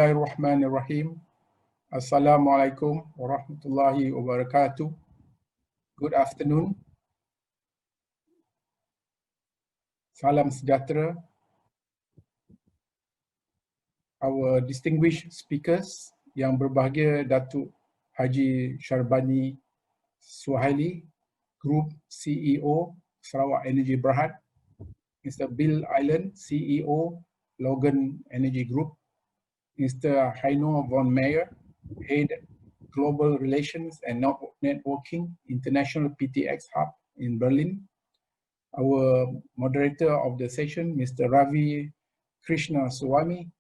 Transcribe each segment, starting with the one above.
Bismillahirrahmanirrahim. Assalamualaikum warahmatullahi wabarakatuh. Good afternoon. Salam sejahtera. Our distinguished speakers yang berbahagia, Datuk Haji Syarbani Suhaili, Group CEO Sarawak Energy Berhad, Mr. Bill Island, CEO Logan Energy Group, Mr. Heino von Meyer, Head Global Relations and Networking, International PTX Hub in Berlin. Our moderator of the session, Mr. Ravi Krishna Swami,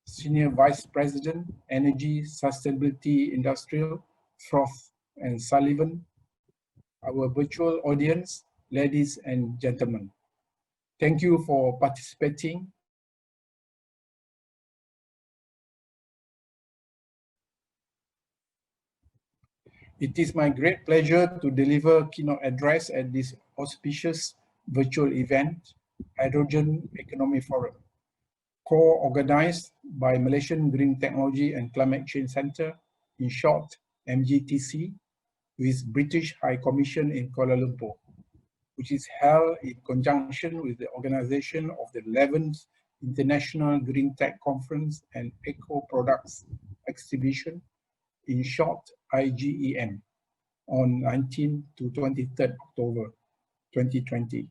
Senior Vice President, Energy, Sustainability, Industrial, Frost and Sullivan. Our virtual audience, ladies and gentlemen. Thank you for participating. It is my great pleasure to deliver keynote address at this auspicious virtual event, Hydrogen Economy Forum, co-organized by Malaysian Green Technology and Climate Change Centre, in short, Mgtc, with British High Commission in Kuala Lumpur, which is held in conjunction with the organization of the 11th International Green Tech Conference and Eco Products Exhibition, in short, IGEM, on 19 to 23rd October 2020.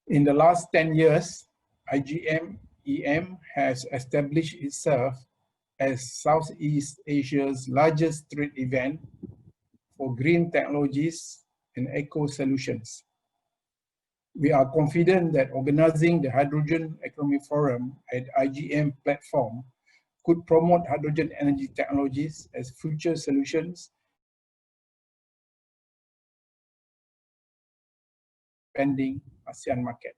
In the last 10 years, IGEM has established itself as Southeast Asia's largest trade event for green technologies and eco solutions. We are confident that organizing the Hydrogen Economy Forum at IGEM platform could promote hydrogen energy technologies as future solutions pending ASEAN market.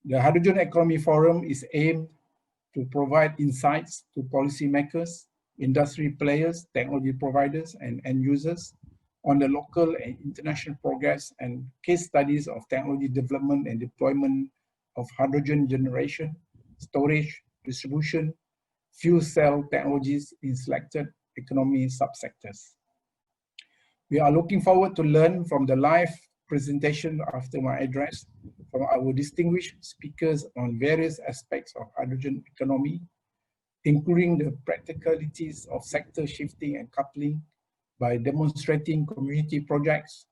The Hydrogen Economy Forum is aimed to provide insights to policymakers, industry players, technology providers, and end users on the local and international progress and case studies of technology development and deployment of hydrogen generation, storage, distribution, fuel cell technologies in selected economy subsectors. We are looking forward to learn from the live presentation after my address from our distinguished speakers on various aspects of hydrogen economy, including the practicalities of sector shifting and coupling by demonstrating community projects,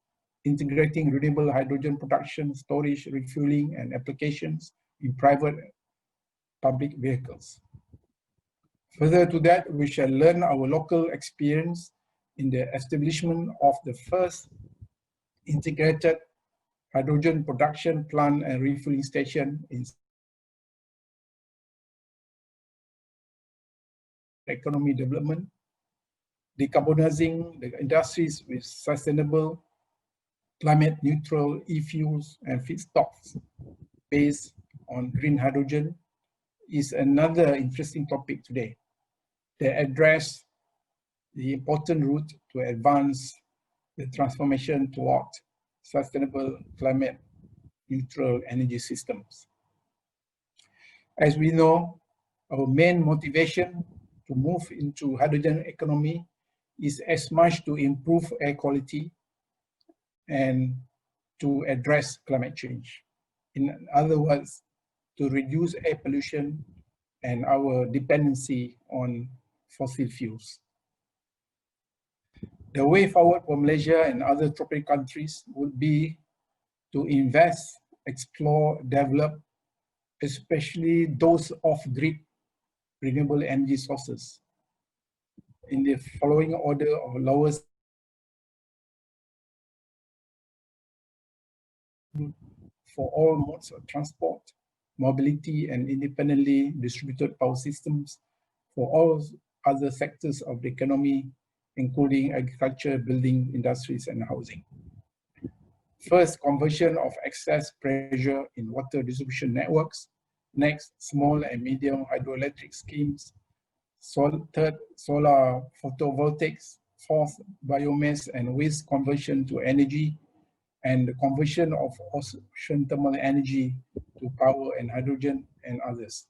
integrating renewable hydrogen production, storage, refueling, and applications in private public vehicles. Further to that, we shall learn our local experience in the establishment of the first integrated hydrogen production plant and refueling station in economy development, decarbonizing the industries with sustainable, climate-neutral e-fuels and feedstocks based on green hydrogen is another interesting topic today that address the important route to advance the transformation toward sustainable climate-neutral energy systems. As we know, our main motivation to move into hydrogen economy is as much to improve air quality and to address climate change. In other words, to reduce air pollution and our dependency on fossil fuels. The way forward for Malaysia and other tropical countries would be to invest, explore, develop, especially those off-grid renewable energy sources in the following order of lowest for all modes of transport, mobility, and independently distributed power systems for all other sectors of the economy, including agriculture, building, industries, and housing. First, conversion of excess pressure in water distribution networks. Next, small and medium hydroelectric schemes. Third, solar photovoltaics. Fourth, biomass and waste conversion to energy, and the conversion of ocean thermal energy to power and hydrogen, and others.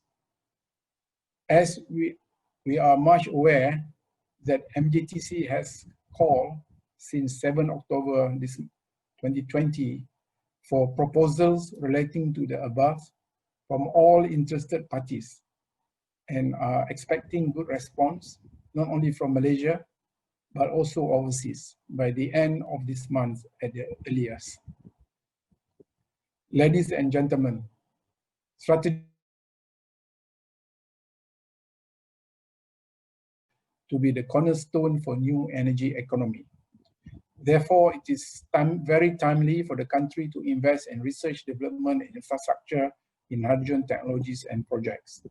As we are much aware that Mgtc has called since 7 October 2020 for proposals relating to the above from all interested parties, and are expecting good response, not only from Malaysia, but also overseas by the end of this month at the earliest. Ladies and gentlemen, strategy to be the cornerstone for new energy economy. Therefore, it is very timely for the country to invest in research, development, and infrastructure in hydrogen technologies and projects.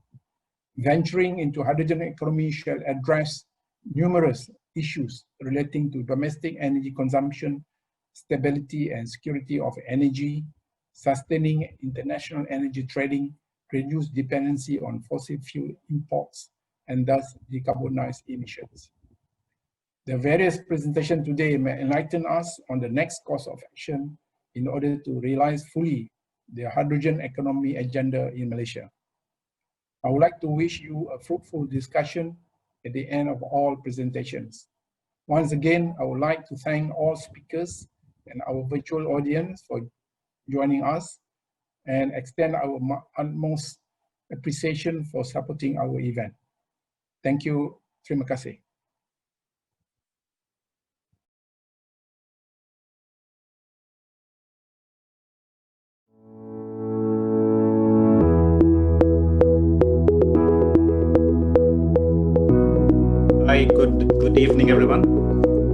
Venturing into hydrogen economy shall address numerous issues relating to domestic energy consumption, stability and security of energy, sustaining international energy trading, reduce dependency on fossil fuel imports, and thus decarbonize emissions. The various presentations today may enlighten us on the next course of action in order to realize fully the hydrogen economy agenda in Malaysia. I would like to wish you a fruitful discussion at the end of all presentations. Once again, I would like to thank all speakers and our virtual audience for joining us and extend our utmost appreciation for supporting our event. Thank you. Terima kasih. Hi, good evening, everyone.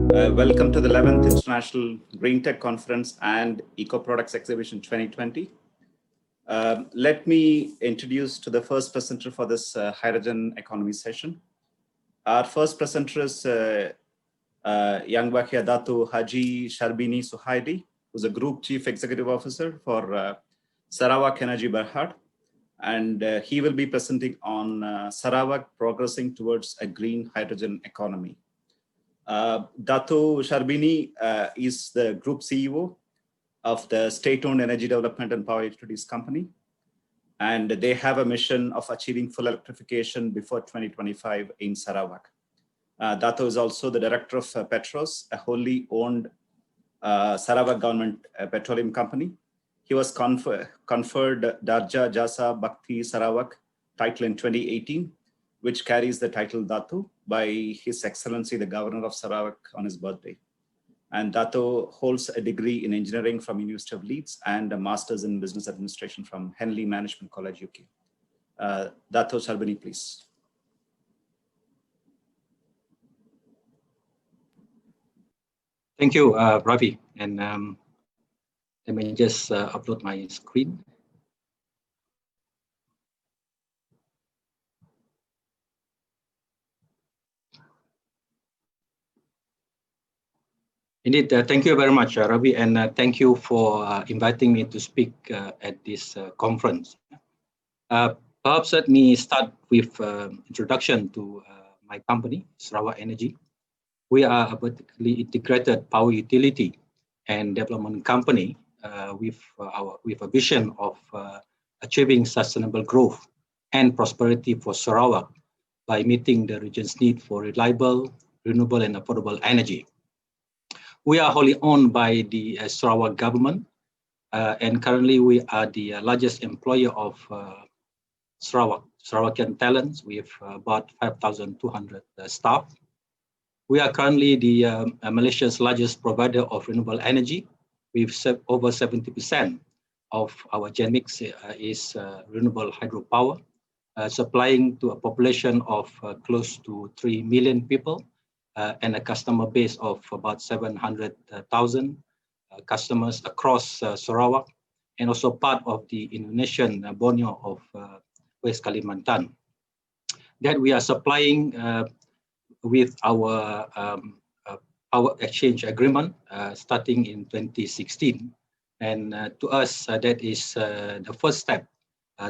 Welcome to the 11th International Green Tech Conference and Eco Products Exhibition 2020. Let me introduce to the first presenter for this hydrogen economy session. Our first presenter is Yang Bakia Datu Haji Sharbini Suhaidi, who's a Group Chief Executive Officer for Sarawak Energy Berhad. And he will be presenting on Sarawak progressing towards a green hydrogen economy. Dato Sharbini is the Group CEO of the State-Owned Energy Development and Power Utilities Company. And they have a mission of achieving full electrification before 2025 in Sarawak. Dato is also the Director of Petros, a wholly owned Sarawak government petroleum company. He was conferred Darja Jasa Bhakti Sarawak title in 2018, which carries the title Datu by His Excellency the Governor of Sarawak on his birthday. And Dato holds a degree in engineering from University of Leeds and a master's in business administration from Henley Management College, UK. Dato Sharbini, please. Thank you, Ravi. And let me just upload my screen. Indeed, thank you very much, Ravi, and thank you for inviting me to speak at this conference. Perhaps let me start with introduction to my company, Sarawak Energy. We are a vertically integrated power utility and development company with a vision of achieving sustainable growth and prosperity for Sarawak by meeting the region's need for reliable, renewable, and affordable energy. We are wholly owned by the Sarawak government, and currently we are the largest employer of Sarawakian talents with about 5,200 staff. We are currently the Malaysia's largest provider of renewable energy, with over 70% of our gen mix is renewable hydropower, supplying to a population of close to 3 million people and a customer base of about 700,000 customers across Sarawak, and also part of the Indonesian Borneo of West Kalimantan. That we are supplying with our power exchange agreement starting in 2016. And to us, that is the first step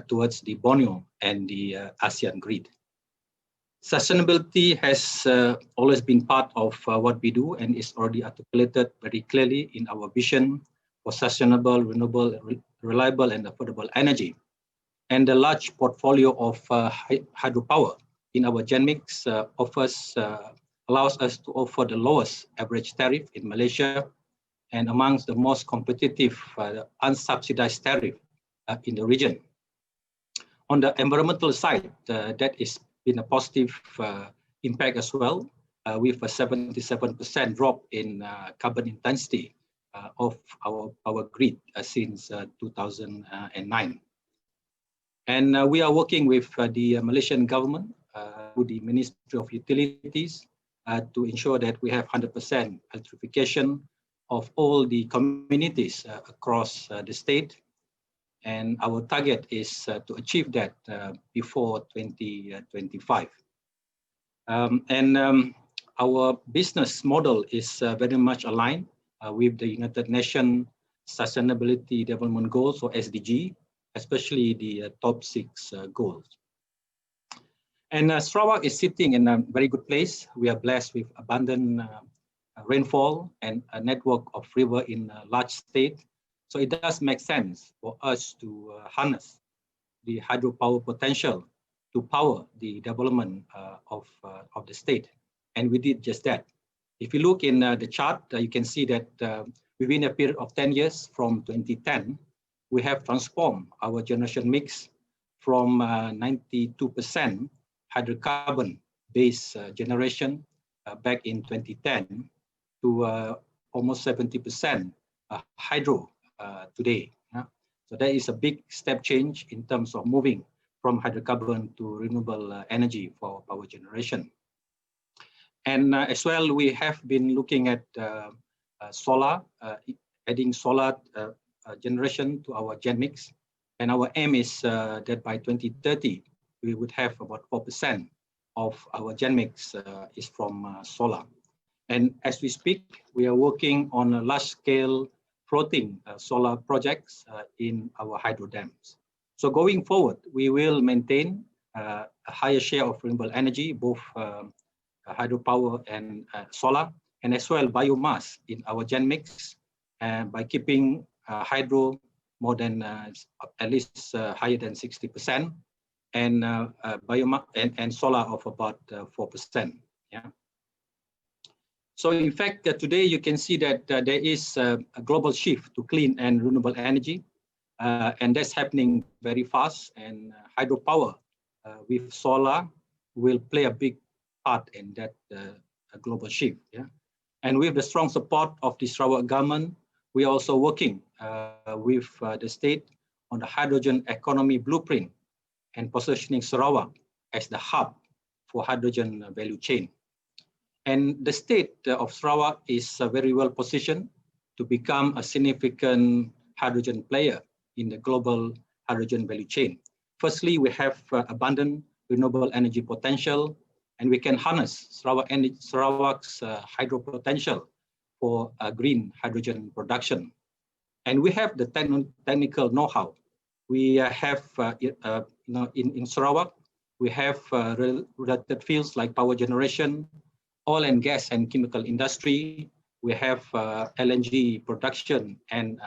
towards the Borneo and the ASEAN grid. Sustainability has always been part of what we do and is already articulated very clearly in our vision for sustainable, renewable, reliable, and affordable energy. And the large portfolio of hydropower in our GenMix allows us to offer the lowest average tariff in Malaysia and amongst the most competitive unsubsidized tariff in the region. On the environmental side, that has been a positive impact as well, with a 77% drop in carbon intensity of our power grid since 2009. And we are working with the Malaysian government, with the Ministry of Utilities, to ensure that we have 100% electrification of all the communities across the state. And our target is to achieve that before 2025. Our business model is very much aligned with the United Nations Sustainability Development Goals, or SDG, especially the top 6 goals. And Sarawak is sitting in a very good place. We are blessed with abundant rainfall and a network of river in a large state. So it does make sense for us to harness the hydropower potential to power the development of the state. And we did just that. If you look in the chart, you can see that within a period of 10 years from 2010, we have transformed our generation mix from 92% hydrocarbon-based generation back in 2010 to almost 70% hydro today. So that is a big step change in terms of moving from hydrocarbon to renewable energy for power generation. And as well, we have been looking at solar, adding solar generation to our gen mix. And our aim is that by 2030, we would have about 4% of our gen mix is from solar. And as we speak, we are working on a large-scale floating solar projects in our hydro dams. So going forward, we will maintain a higher share of renewable energy, both hydropower and solar, and as well biomass in our gen mix, by keeping hydro more than at least higher than 60%, and biomass and solar of about 4%. Yeah. So in fact, today you can see that there is a global shift to clean and renewable energy, and that's happening very fast. And hydropower with solar will play a big part in that global shift. Yeah. And with the strong support of the Sarawak government, we are also working with the state on the hydrogen economy blueprint and positioning Sarawak as the hub for hydrogen value chain. And the state of Sarawak is very well positioned to become a significant hydrogen player in the global hydrogen value chain. Firstly, we have abundant renewable energy potential, and we can harness Sarawak's hydro potential for green hydrogen production. And we have the technical know-how. We have, in Sarawak, we have related fields like power generation, oil and gas and chemical industry. We have LNG production and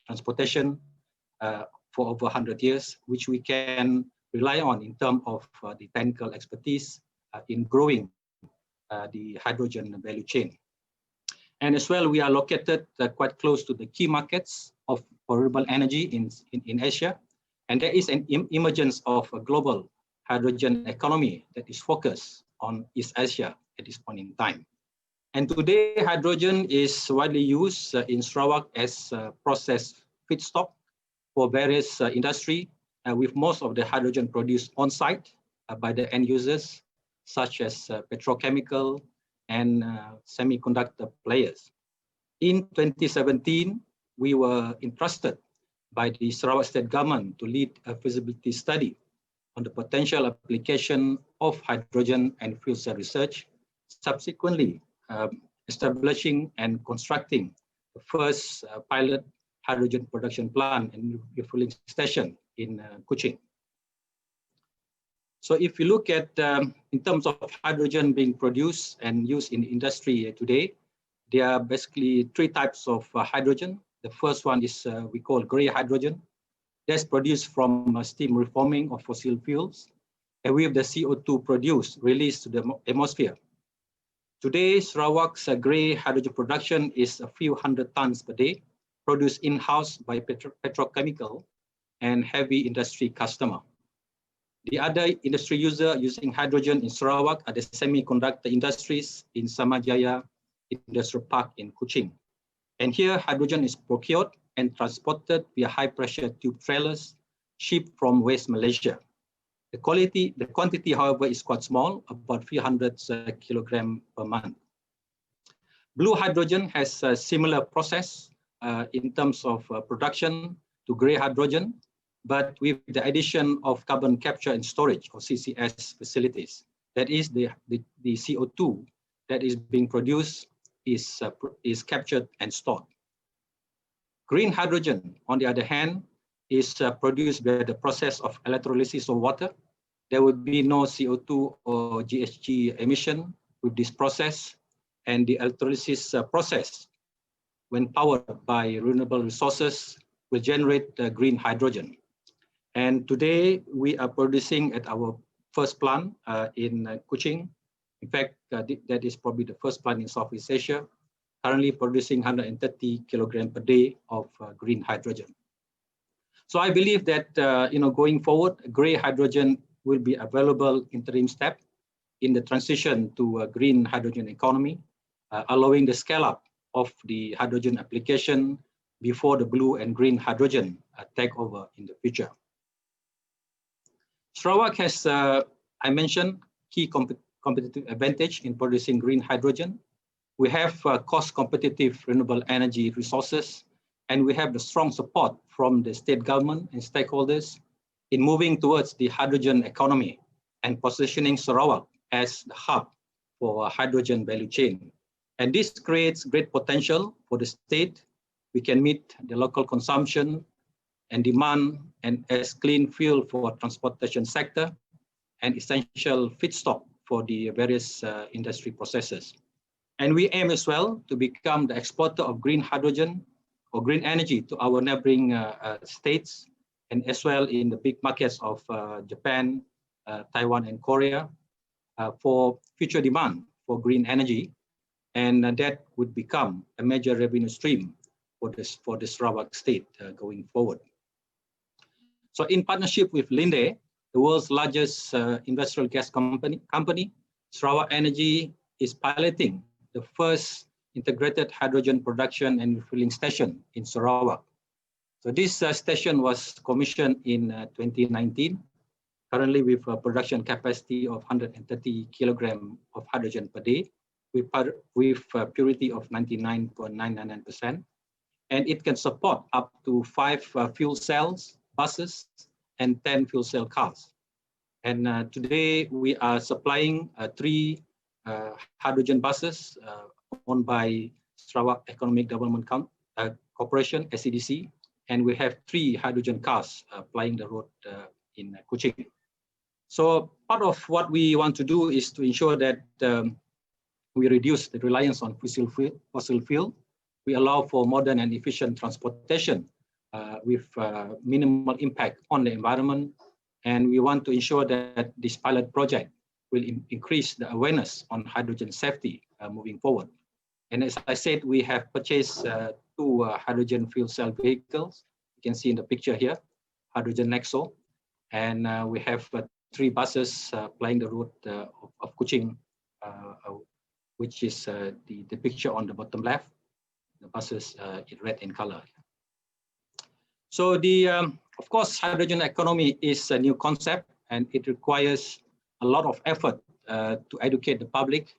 transportation for over 100 years, which we can rely on in terms of the technical expertise in growing the hydrogen value chain. And as well, we are located quite close to the key markets of renewable energy in Asia. And there is an emergence of a global hydrogen economy that is focused on East Asia at this point in time. And today, hydrogen is widely used in Sarawak as a process feedstock for various industry, with most of the hydrogen produced on-site by the end users, such as petrochemical and semiconductor players. In 2017, we were entrusted by the Sarawak State Government to lead a feasibility study on the potential application of hydrogen and fuel cell research, subsequently establishing and constructing the first pilot hydrogen production plant and refueling station in Kuching. So if you look at, in terms of hydrogen being produced and used in industry today, there are basically 3 types of hydrogen. The first one is we call gray hydrogen. that's produced from steam reforming of fossil fuels, and with the CO2 produced released to the atmosphere. Today, Sarawak's grey hydrogen production is a few hundred tons per day, produced in-house by petrochemical and heavy industry customer. The other industry user using hydrogen in Sarawak are the semiconductor industries in Samajaya Industrial Park in Kuching. And here, hydrogen is procured and transported via high-pressure tube trailers shipped from West Malaysia. The quantity, however, is quite small, about 300 kilograms per month. Blue hydrogen has a similar process in terms of production to grey hydrogen, but with the addition of carbon capture and storage, or CCS facilities. That is, the CO2 that is being produced is captured and stored. Green hydrogen, on the other hand, is produced by the process of electrolysis of water. There will be no CO2 or GHG emission with this process, and the electrolysis process, when powered by renewable resources, will generate green hydrogen. And today we are producing at our first plant in Kuching. In fact, that is probably the first plant in Southeast Asia, currently producing 130 kilograms per day of green hydrogen. So I believe that going forward, grey hydrogen will be available interim step in the transition to a green hydrogen economy, allowing the scale up of the hydrogen application before the blue and green hydrogen take over in the future. Sarawak has, I mentioned, key competitive advantage in producing green hydrogen. We have cost competitive renewable energy resources, and we have the strong support from the state government and stakeholders in moving towards the hydrogen economy and positioning Sarawak as the hub for a hydrogen value chain. And this creates great potential for the state. We can meet the local consumption and demand and as clean fuel for transportation sector and essential feedstock for the various industry processes. And we aim as well to become the exporter of green hydrogen or green energy to our neighboring states, and as well in the big markets of Japan, Taiwan, and Korea for future demand for green energy. And that would become a major revenue stream for the Sarawak state going forward. So in partnership with Linde, the world's largest industrial gas company, Sarawak Energy is piloting the first integrated hydrogen production and refilling station in Sarawak. So this station was commissioned in 2019, currently with a production capacity of 130 kilograms of hydrogen per day, with purity of 99.999%. And it can support up to 5 fuel cells, buses, and 10 fuel cell cars. And today we are supplying 3 hydrogen buses owned by Sarawak Economic Development Corporation, SEDC, and we have 3 hydrogen cars plying the road in Kuching. So part of what we want to do is to ensure that we reduce the reliance on fossil fuel. We allow for modern and efficient transportation with minimal impact on the environment. And we want to ensure that this pilot project will increase the awareness on hydrogen safety moving forward. And as I said, we have purchased 2 hydrogen fuel cell vehicles. You can see in the picture here, Hydrogen Nexo. And we have 3 buses plying the route of Kuching, which is the picture on the bottom left. The buses in red in color. So of course, hydrogen economy is a new concept, and it requires a lot of effort to educate the public.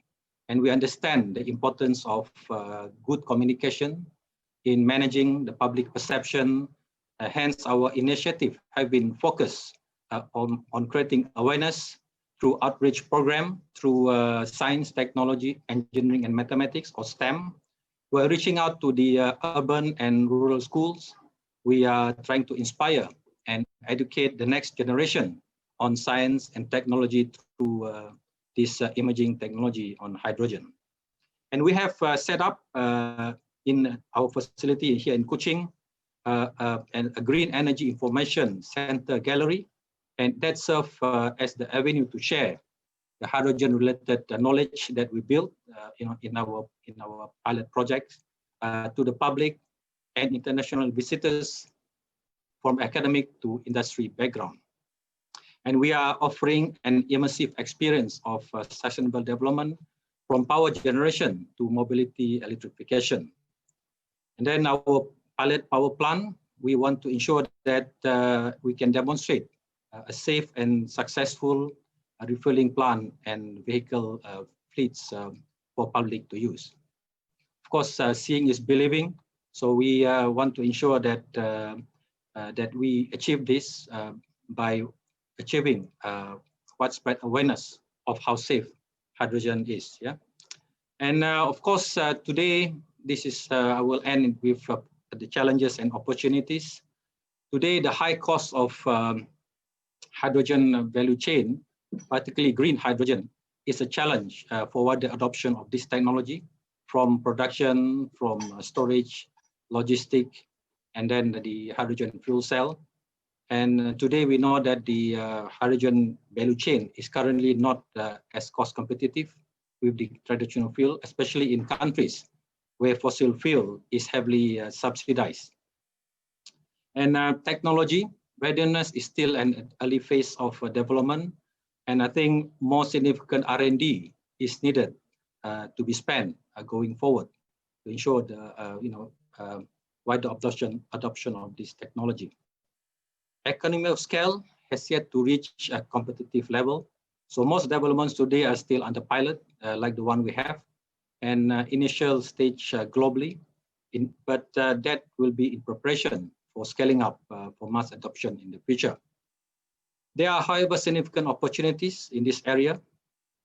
And we understand the importance of good communication in managing the public perception. Hence, our initiative have been focused on creating awareness through outreach program, through science, technology, engineering, and mathematics, or STEM. We're reaching out to the urban and rural schools. We are trying to inspire and educate the next generation on science and technology through this emerging technology on hydrogen. And we have set up in our facility here in Kuching a green energy information center gallery, and that serves as the avenue to share the hydrogen-related knowledge that we built, in our pilot projects to the public and international visitors from academic to industry background. And we are offering an immersive experience of sustainable development from power generation to mobility electrification. And then our pilot power plant, we want to ensure that we can demonstrate a safe and successful refueling plant and vehicle fleets for public to use. Of course, seeing is believing. So we want to ensure that that we achieve this by achieving widespread awareness of how safe hydrogen is. Yeah, and of course today this is I will end with the challenges and opportunities. Today, the high cost of hydrogen value chain, particularly green hydrogen, is a challenge for wider adoption of this technology, from production, from storage, logistic, and then the hydrogen fuel cell. And today we know that the hydrogen value chain is currently not as cost competitive with the traditional fuel, especially in countries where fossil fuel is heavily subsidized. And technology readiness is still an early phase of development, and I think more significant R&D is needed to be spent going forward to ensure the wider adoption of this technology. Economy of scale has yet to reach a competitive level. So most developments today are still under pilot, like the one we have, and initial stage globally, but that will be in preparation for scaling up for mass adoption in the future. There are, however, significant opportunities in this area.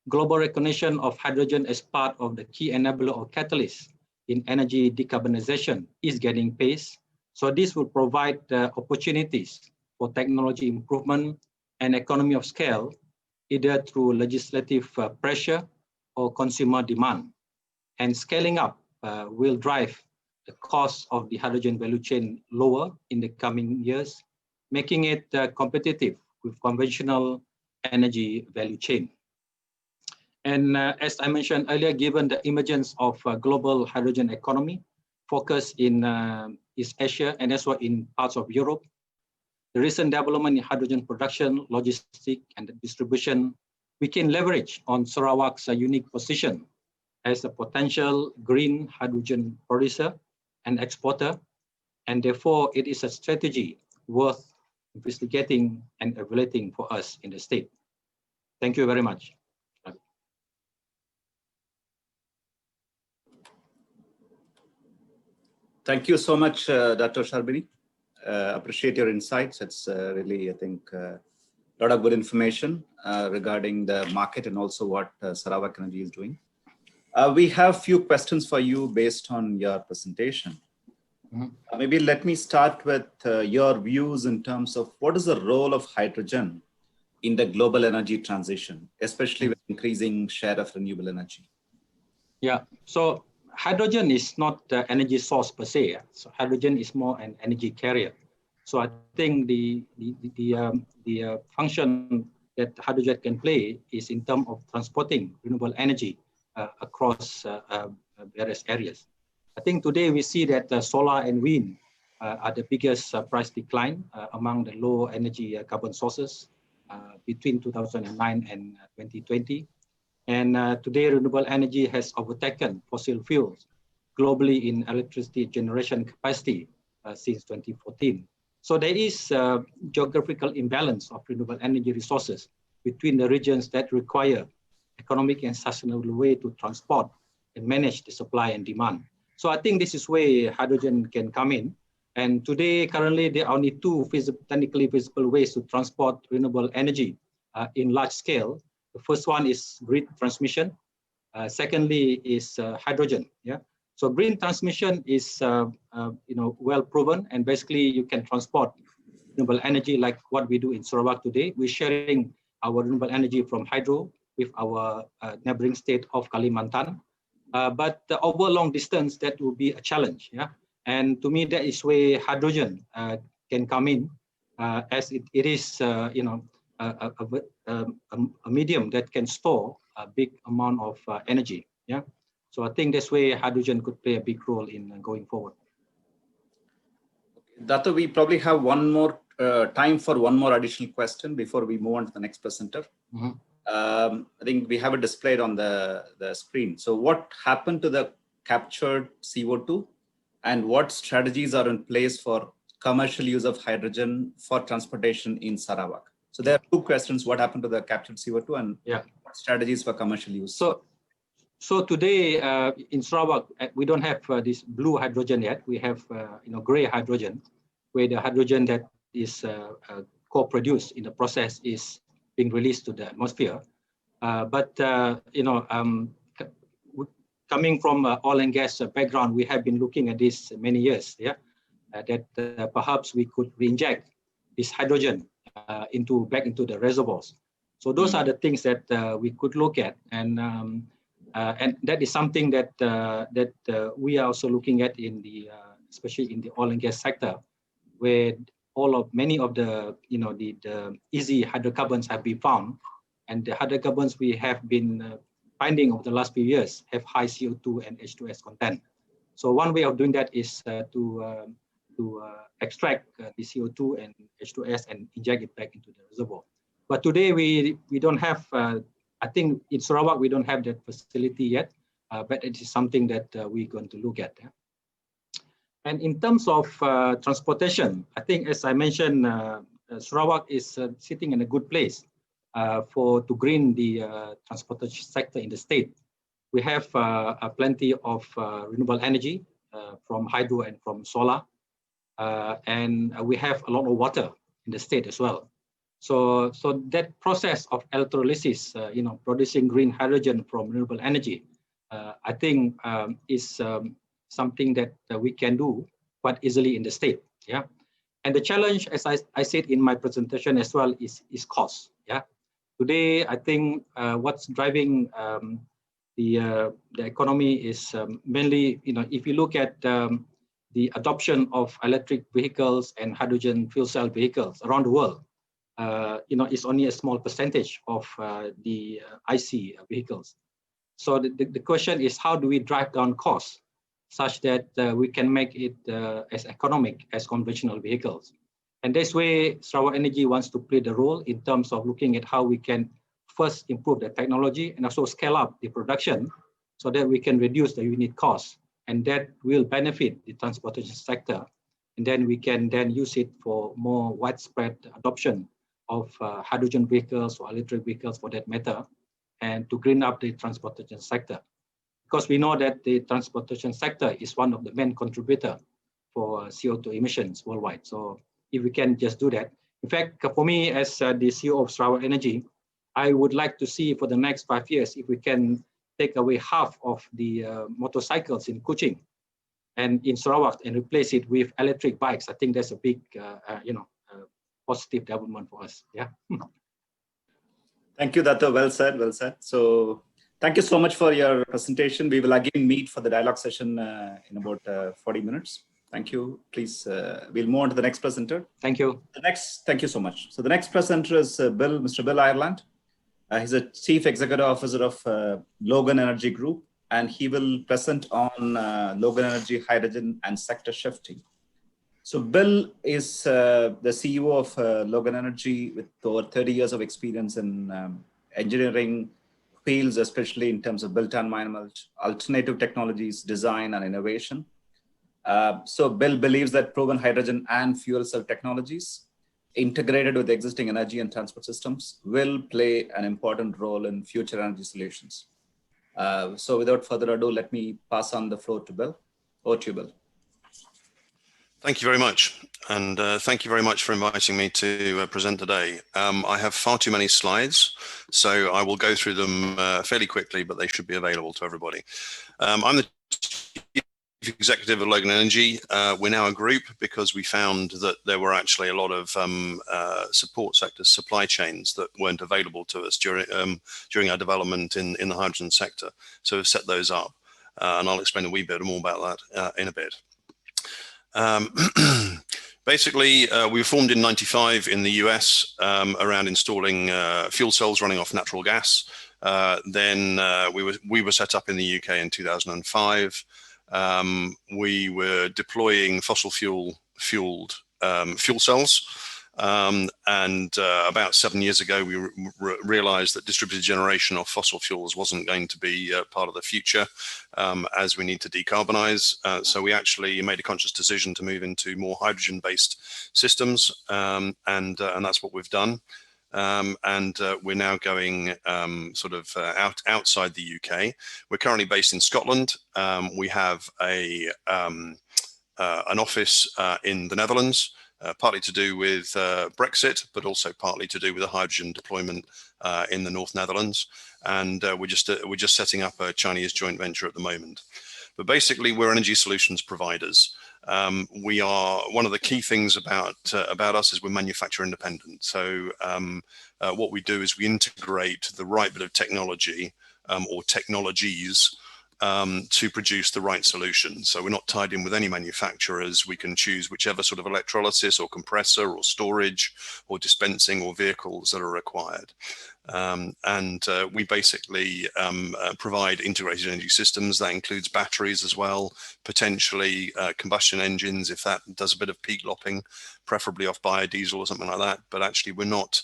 Global recognition of hydrogen as part of the key enabler or catalyst in energy decarbonization is gaining pace. So this will provide opportunities for technology improvement and economy of scale, either through legislative pressure or consumer demand. And scaling up will drive the cost of the hydrogen value chain lower in the coming years, making it competitive with conventional energy value chain. And as I mentioned earlier, given the emergence of global hydrogen economy, focus in East Asia and as well in parts of Europe, the recent development in hydrogen production, logistics, and distribution, we can leverage on Sarawak's unique position as a potential green hydrogen producer and exporter, and therefore it is a strategy worth investigating and evaluating for us in the state. Thank you very much. Thank you so much, Dr. Sharbini. Appreciate your insights. It's really, I think, a lot of good information regarding the market and also what Sarawak Energy is doing. We have a few questions for you based on your presentation. Mm-hmm. Maybe let me start with your views in terms of what is the role of hydrogen in the global energy transition, especially with increasing share of renewable energy. Yeah, so hydrogen is not the energy source per se. So hydrogen is more an energy carrier. So I think the function that hydrogen can play is in terms of transporting renewable energy across various areas. I think today we see that solar and wind are the biggest price decline among the low energy carbon sources between 2009 and 2020. And today renewable energy has overtaken fossil fuels globally in electricity generation capacity since 2014. So there is geographical imbalance of renewable energy resources between the regions that require economic and sustainable way to transport and manage the supply and demand. So I think this is where hydrogen can come in. And today, currently, there are only two technically feasible ways to transport renewable energy in large scale. The first one is grid transmission. Secondly is hydrogen. Yeah. So green transmission is well proven, and basically you can transport renewable energy like what we do in Sarawak today. We're sharing our renewable energy from hydro with our neighboring state of Kalimantan. But over long distance, that will be a challenge. Yeah. And to me, that is where hydrogen can come in, as it is, you know, a medium that can store a big amount of energy. Yeah. So I think that's where hydrogen could play a big role in going forward. Dato, we probably have one more time for one more additional question before we move on to the next presenter. Mm-hmm. I think we have it displayed on the screen. So what happened to the captured CO2 and what strategies are in place for commercial use of hydrogen for transportation in Sarawak? So there are two questions: what happened to the captured CO2 and what strategies for commercial use? So today in Sarawak, we don't have this blue hydrogen yet. We have gray hydrogen, where the hydrogen that is co-produced in the process is being released to the atmosphere. Coming from oil and gas background, we have been looking at this many years. Yeah, that perhaps we could reinject this hydrogen back into the reservoirs. So those are the things that we could look at, and that is something that we are also looking at in the especially in the oil and gas sector, where many of the the easy hydrocarbons have been found, and the hydrocarbons we have been finding over the last few years have high CO2 and H2S content. So one way of doing that is to extract the CO2 and H2S and inject it back into the reservoir. But today we don't have, I think in Sarawak we don't have that facility yet, but it is something that we're going to look at. And in terms of transportation, I think as I mentioned, Sarawak is sitting in a good place to green the transportation sector in the state. We have plenty of renewable energy from hydro and from solar, and we have a lot of water in the state as well. So that process of electrolysis, producing green hydrogen from renewable energy, I think is something that we can do quite easily in the state. Yeah, and the challenge, as I said in my presentation as well, is cost. Yeah, today I think what's driving the economy is mainly, if you look at the adoption of electric vehicles and hydrogen fuel cell vehicles around the world, it's only a small percentage of the IC vehicles. So the question is, how do we drive down costs such that we can make it as economic as conventional vehicles? And this way, Sarawak Energy wants to play the role in terms of looking at how we can first improve the technology and also scale up the production so that we can reduce the unit cost, and that will benefit the transportation sector. And then we can then use it for more widespread adoption of hydrogen vehicles or electric vehicles for that matter, and to green up the transportation sector. Because we know that the transportation sector is one of the main contributors for CO2 emissions worldwide. So if we can just do that. In fact, for me as the CEO of Sarawak Energy, I would like to see for the next 5 years if we can take away half of the motorcycles in Kuching and in Sarawak and replace it with electric bikes. I think that's a big, positive development for us. Yeah. Thank you, Dato. Well said. Well said. So thank you so much for your presentation. We will again meet for the dialogue session in about 40 minutes. Thank you. Please, we'll move on to the next presenter. Thank you. Thank you so much. So the next presenter is Mr. Bill Ireland. He's a Chief Executive Officer of Logan Energy Group, and he will present on Logan Energy, hydrogen, and sector shifting. So Bill is the CEO of Logan Energy with over 30 years of experience in engineering fields, especially in terms of built environment, alternative technologies, design, and innovation. So Bill believes that proven hydrogen and fuel cell technologies integrated with existing energy and transport systems will play an important role in future energy solutions. So without further ado, let me pass on the floor to Bill. Over to you, Bill. Thank you very much. And thank you very much for inviting me to present today. I have far too many slides, so I will go through them fairly quickly, but they should be available to everybody. I'm the Chief Executive of Logan Energy. We're now a group because we found that there were actually a lot of support sectors, supply chains that weren't available to us during our development in the hydrogen sector. So we've set those up, and I'll explain a wee bit more about that in a bit. Basically, we were formed in '95 in the US around installing fuel cells running off natural gas. Then we were set up in the UK in 2005. We were deploying fossil fueled fuel cells. About 7 years ago, we realized that distributed generation of fossil fuels wasn't going to be part of the future as we need to decarbonize. So we actually made a conscious decision to move into more hydrogen-based systems, and that's what we've done. We're now going outside the UK. We're currently based in Scotland. We have an office in the Netherlands. Partly to do with Brexit, but also partly to do with the hydrogen deployment in the North Netherlands. And we're just setting up a Chinese joint venture at the moment. But basically, we're energy solutions providers. We are, one of the key things about us is we're manufacturer independent. So what we do is we integrate the right bit of technology or technologies to produce the right solution. So we're not tied in with any manufacturers. We can choose whichever sort of electrolysis or compressor or storage or dispensing or vehicles that are required. We basically provide integrated energy systems. That includes batteries as well, potentially combustion engines if that does a bit of peak lopping, preferably off biodiesel or something like that. But actually we're not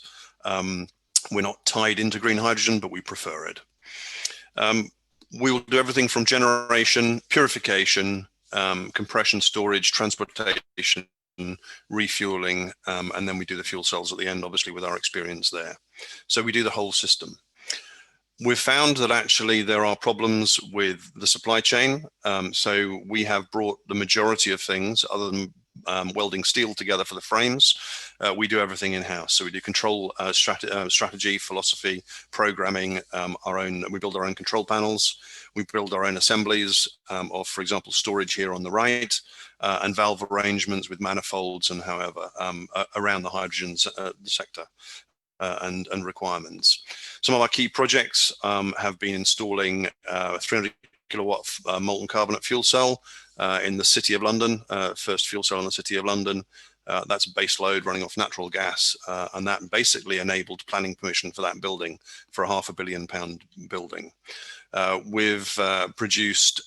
tied into green hydrogen, but we prefer it. We will do everything from generation, purification, compression, storage, transportation, refueling, and then we do the fuel cells at the end, obviously with our experience there. So we do the whole system. We've found that actually there are problems with the supply chain. So we have brought the majority of things other than welding steel together for the frames. We do everything in-house. So we do control strategy, philosophy, programming, we build our own control panels. We build our own assemblies of, for example, storage here on the right, and valve arrangements with manifolds and however around the hydrogen sector and requirements. Some of our key projects have been installing 300 kilowatt molten carbonate fuel cell in the City of London, first fuel cell in the City of London. That's base load running off natural gas, and that basically enabled planning permission for that building for a £500 million building. We've produced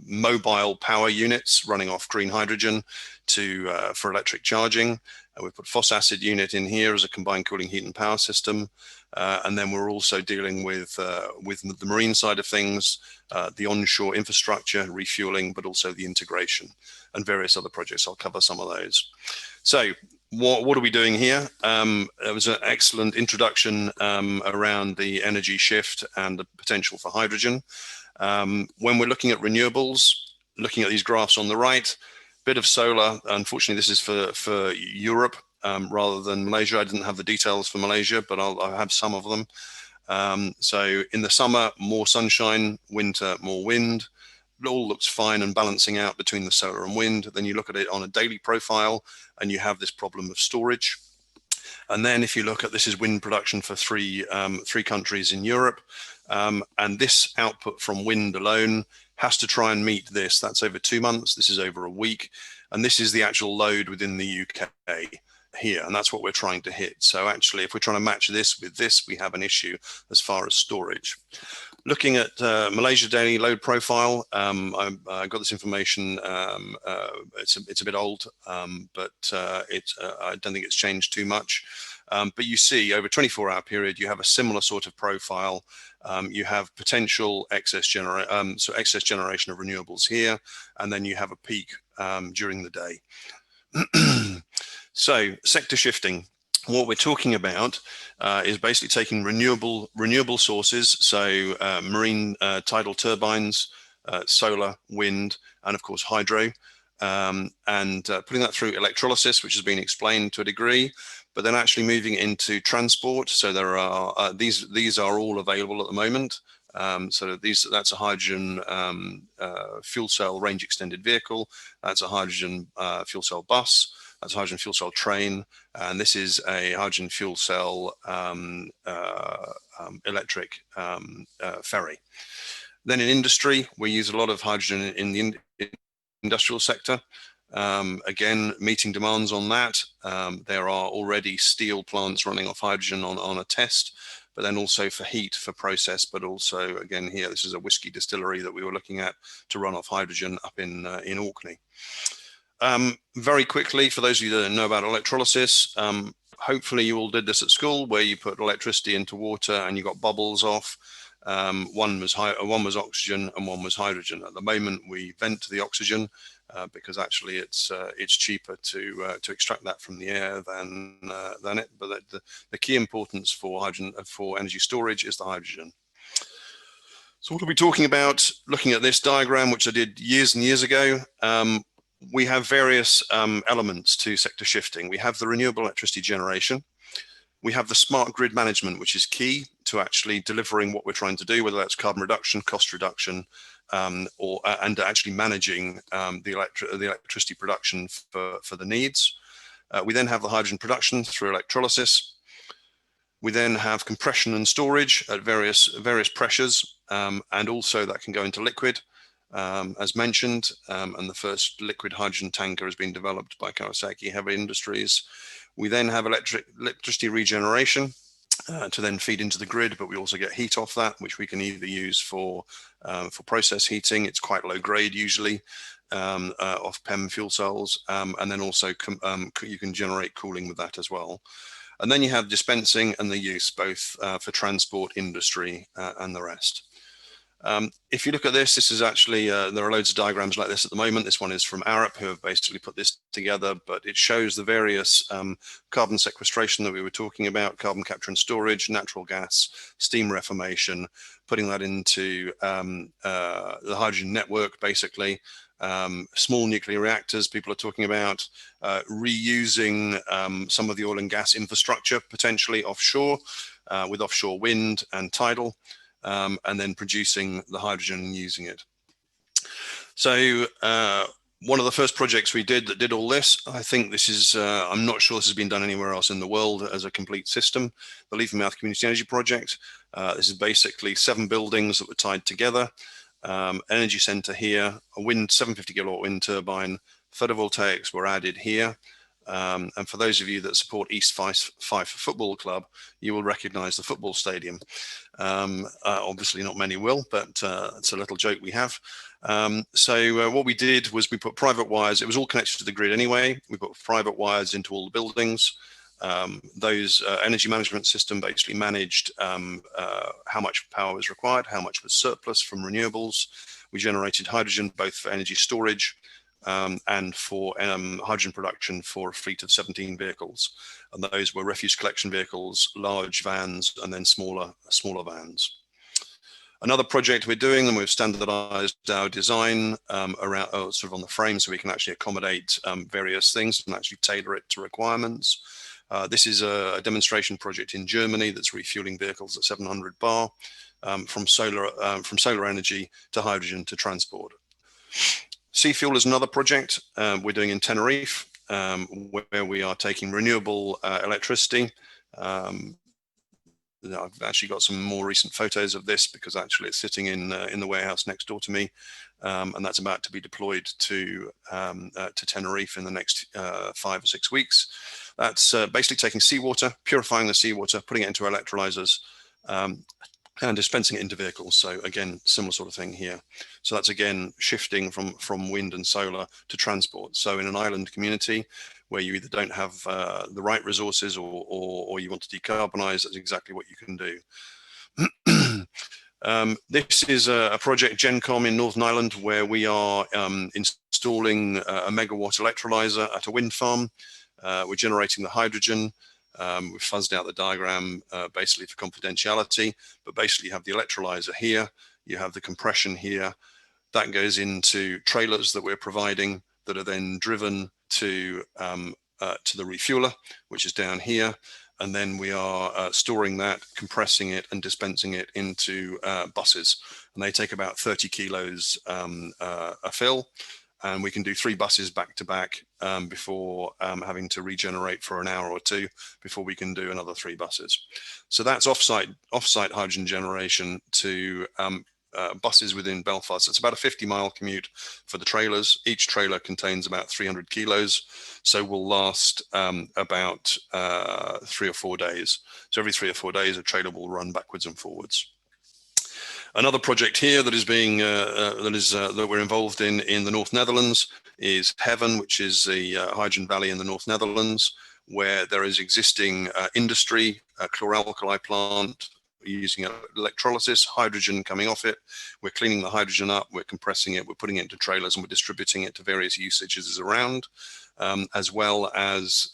mobile power units running off green hydrogen for electric charging. We've put phos acid unit in here as a combined cooling heat and power system. And then we're also dealing with the marine side of things, the onshore infrastructure, refueling, but also the integration and various other projects. I'll cover some of those. So what are we doing here? There was an excellent introduction around the energy shift and the potential for hydrogen. When we're looking at renewables, looking at these graphs on the right, bit of solar. Unfortunately, this is for Europe rather than Malaysia. I didn't have the details for Malaysia, but I'll have some of them. So in the summer, more sunshine, winter, more wind. It all looks fine and balancing out between the solar and wind. Then you look at it on a daily profile and you have this problem of storage. And then if you look at, this is wind production for three countries in Europe. And this output from wind alone has to try and meet this. That's over 2 months. This is over a week. And this is the actual load within the UK here. And that's what we're trying to hit. So actually, if we're trying to match this with this, we have an issue as far as storage. Looking at Malaysia daily load profile, I got this information. It's a bit old, but I don't think it's changed too much. But you see, over a 24-hour period, you have a similar sort of profile. You have potential excess generation of renewables here, and then you have a peak during the day. So sector shifting. What we're talking about is basically taking renewable sources, so marine tidal turbines, solar, wind, and of course hydro, and putting that through electrolysis, which has been explained to a degree, but then actually moving into transport. So there are these are all available at the moment. So that's a hydrogen fuel cell range extended vehicle. That's a hydrogen fuel cell bus. That's a hydrogen fuel cell train, and this is a hydrogen fuel cell electric ferry. Then in industry, we use a lot of hydrogen in the industrial sector. Again, meeting demands on that. There are already steel plants running off hydrogen on a test, but then also for heat, for process, but also, again, here, this is a whiskey distillery that we were looking at to run off hydrogen up in Orkney. Very quickly, for those of you that don't know about electrolysis, hopefully you all did this at school, where you put electricity into water and you got bubbles off. One was oxygen and one was hydrogen. At the moment, we vent to the oxygen because actually it's cheaper to extract that from the air than it. But the key importance for hydrogen for energy storage is the hydrogen. So what are we talking about? Looking at this diagram, which I did years and years ago, we have various elements to sector shifting. We have the renewable electricity generation. We have the smart grid management, which is key to actually delivering what we're trying to do, whether that's carbon reduction, cost reduction, and actually managing the electricity production for the needs. We then have the hydrogen production through electrolysis. We then have compression and storage at various pressures, and also that can go into liquid, as mentioned, and the first liquid hydrogen tanker has been developed by Kawasaki Heavy Industries. We then have electricity regeneration to then feed into the grid, but we also get heat off that, which we can either use for process heating. It's quite low grade usually, off PEM fuel cells, and then also you can generate cooling with that as well. And then you have dispensing and the use, both for transport, industry, and the rest. If you look at this, this is actually, there are loads of diagrams like this at the moment. This one is from Arup, who have basically put this together, but it shows the various carbon sequestration that we were talking about, carbon capture and storage, natural gas, steam reformation, putting that into the hydrogen network, basically. Small nuclear reactors, people are talking about reusing some of the oil and gas infrastructure, potentially offshore, with offshore wind and tidal. And then producing the hydrogen and using it. So one of the first projects we did that did all this, I think this is, I'm not sure this has been done anywhere else in the world as a complete system, the Leafmouth Community Energy Project. This is basically 7 buildings that were tied together. Energy center here, a 750 kilowatt wind turbine, photovoltaics were added here. And for those of you that support East Fife Football Club, you will recognize the football stadium. Obviously not many will, but it's a little joke we have. So what we did was we put private wires. It was all connected to the grid anyway. We put private wires into all the buildings. Those energy management system basically managed how much power was required, how much was surplus from renewables. We generated hydrogen both for energy storage and for hydrogen production for a fleet of 17 vehicles. And those were refuse collection vehicles, large vans, and then smaller vans. Another project we're doing, and we've standardized our design around sort of on the frame so we can actually accommodate various things and actually tailor it to requirements. This is a demonstration project in Germany that's refueling vehicles at 700 bar from solar energy to hydrogen to transport. Seafuel is another project we're doing in Tenerife, where we are taking renewable electricity. I've actually got some more recent photos of this because actually it's sitting in the warehouse next door to me, and that's about to be deployed to Tenerife in the next 5 or 6 weeks. That's basically taking seawater, purifying the seawater, putting it into electrolyzers, and dispensing it into vehicles. So again, similar sort of thing here. So that's again shifting from wind and solar to transport. So in an island community where you either don't have the right resources or you want to decarbonize, that's exactly what you can do. This is a project GenCom in Northern Ireland where we are installing a megawatt electrolyzer at a wind farm. We're generating the hydrogen. We've fuzzed out the diagram basically for confidentiality, but basically you have the electrolyzer here, you have the compression here, that goes into trailers that we're providing that are then driven to the refueler, which is down here, and then we are storing that, compressing it and dispensing it into buses, and they take about 30 kilos a fill. And we can do 3 buses back to back before having to regenerate for an hour or 2 before we can do another 3 buses. So that's offsite hydrogen generation to buses within Belfast. It's about a 50-mile commute for the trailers. Each trailer contains about 300 kilos, so will last about 3 or 4 days. So every 3 or 4 days, a trailer will run backwards and forwards. Another project here that is being that we're involved in the North Netherlands is Heaven, which is the hydrogen valley in the North Netherlands, where there is existing industry, a chlor-alkali plant using electrolysis, hydrogen coming off it. We're cleaning the hydrogen up, we're compressing it, we're putting it into trailers, and we're distributing it to various usages around, as well as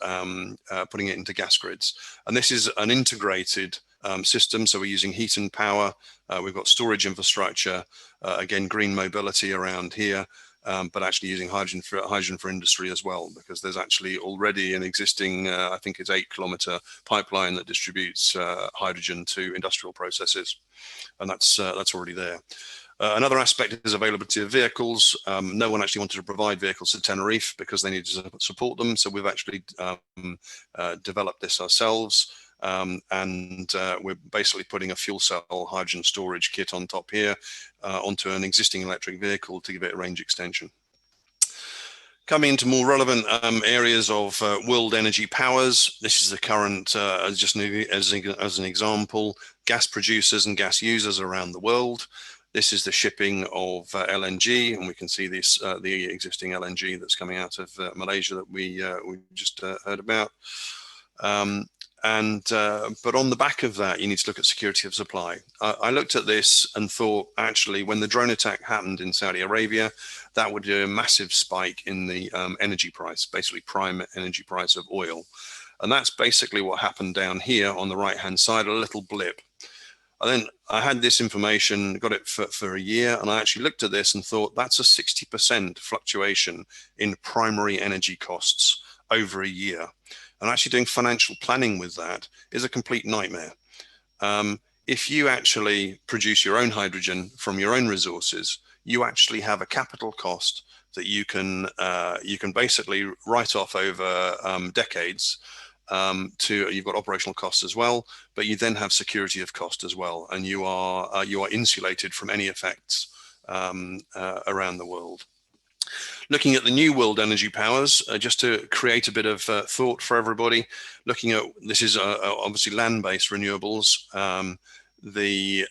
putting it into gas grids. And this is an integrated system. So we're using heat and power. We've got storage infrastructure, again, green mobility around here, but actually using hydrogen for industry as well, because there's actually already an existing, I think it's 8-kilometer pipeline that distributes hydrogen to industrial processes, and that's already there. Another aspect is availability of vehicles. No one actually wanted to provide vehicles to Tenerife because they needed to support them, so we've actually developed this ourselves. And we're basically putting a fuel cell hydrogen storage kit on top here onto an existing electric vehicle to give it a range extension. Coming into more relevant areas of world energy powers, this is the current, just as an example, gas producers and gas users around the world. This is the shipping of LNG, and we can see this the existing LNG that's coming out of Malaysia that we just heard about. But on the back of that, you need to look at security of supply. I looked at this and thought, actually, when the drone attack happened in Saudi Arabia, that would do a massive spike in the energy price, basically prime energy price of oil. And that's basically what happened down here on the right-hand side, a little blip. And then I had this information, got it for a year, and I actually looked at this and thought, that's a 60% fluctuation in primary energy costs over a year. And actually doing financial planning with that is a complete nightmare. If you actually produce your own hydrogen from your own resources, you actually have a capital cost that you can basically write off over decades. You've got operational costs as well, but you then have security of cost as well, and you are insulated from any effects around the world. Looking at the new world energy powers, just to create a bit of thought for everybody, looking at, this is obviously land-based renewables. The